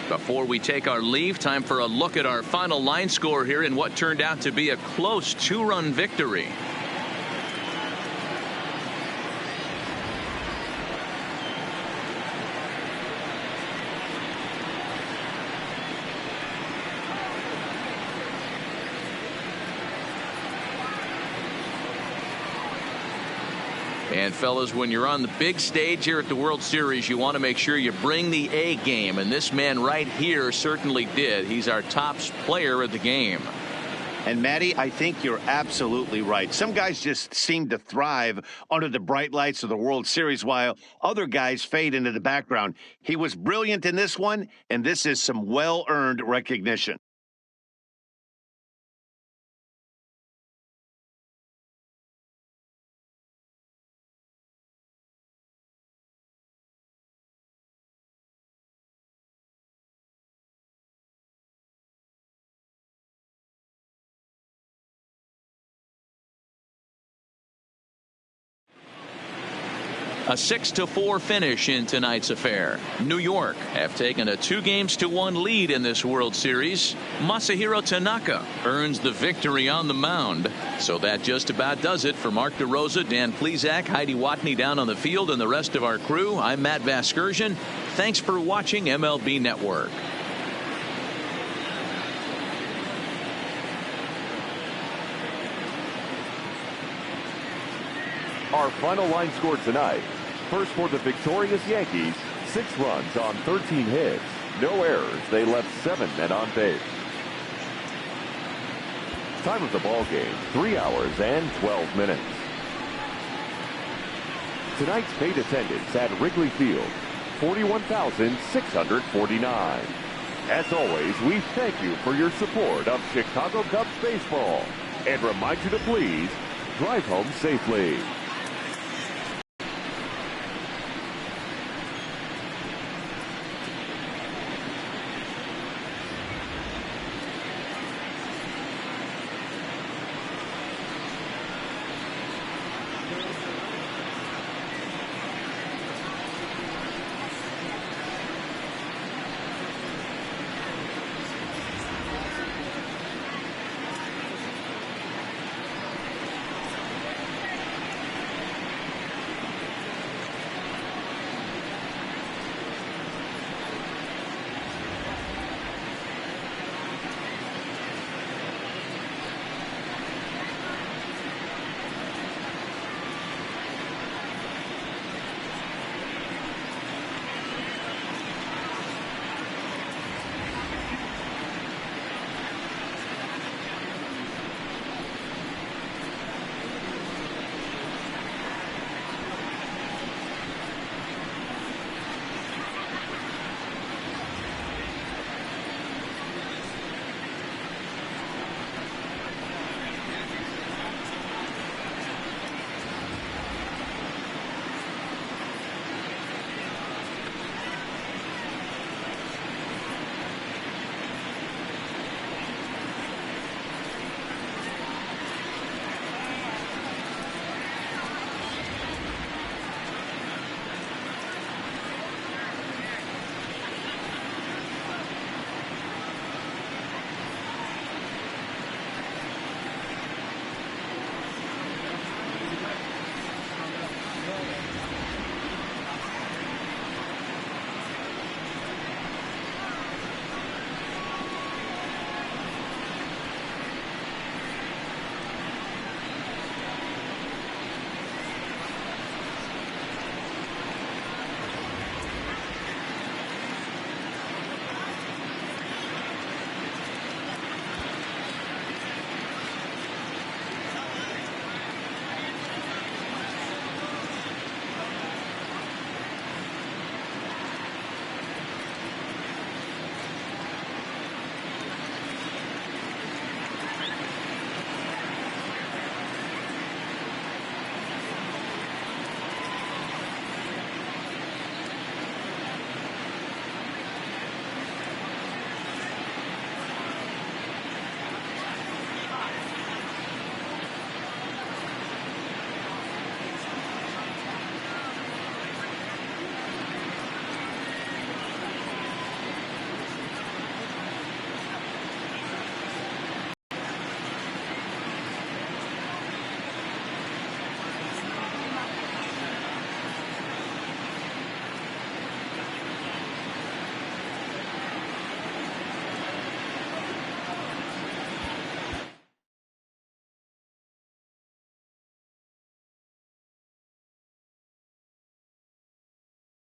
Before we take our leave, time for a look at our final line score here in what turned out to be a close 2-run victory. And fellas, when you're on the big stage here at the World Series, you want to make sure you bring the A game, and this man right here certainly did. He's our top player of the game. And Matty, I think you're absolutely right. Some guys just seem to thrive under the bright lights of the World Series while other guys fade into the background. He was brilliant in this one, and this is some well-earned recognition. A 6-4 finish in tonight's affair. New York have taken a 2-1 lead in this World Series. Masahiro Tanaka earns the victory on the mound. So that just about does it for Mark DeRosa, Dan Plesac, Heidi Watney down on the field, and the rest of our crew. I'm Matt Vasgersian. Thanks for watching MLB Network. Our final line score tonight. First for the victorious Yankees, 6 runs on 13 hits. No errors. They left 7 men on base. Time of the ball game, 3 hours and 12 minutes. Tonight's paid attendance at Wrigley Field, 41,649. As always, we thank you for your support of Chicago Cubs baseball and remind you to please drive home safely.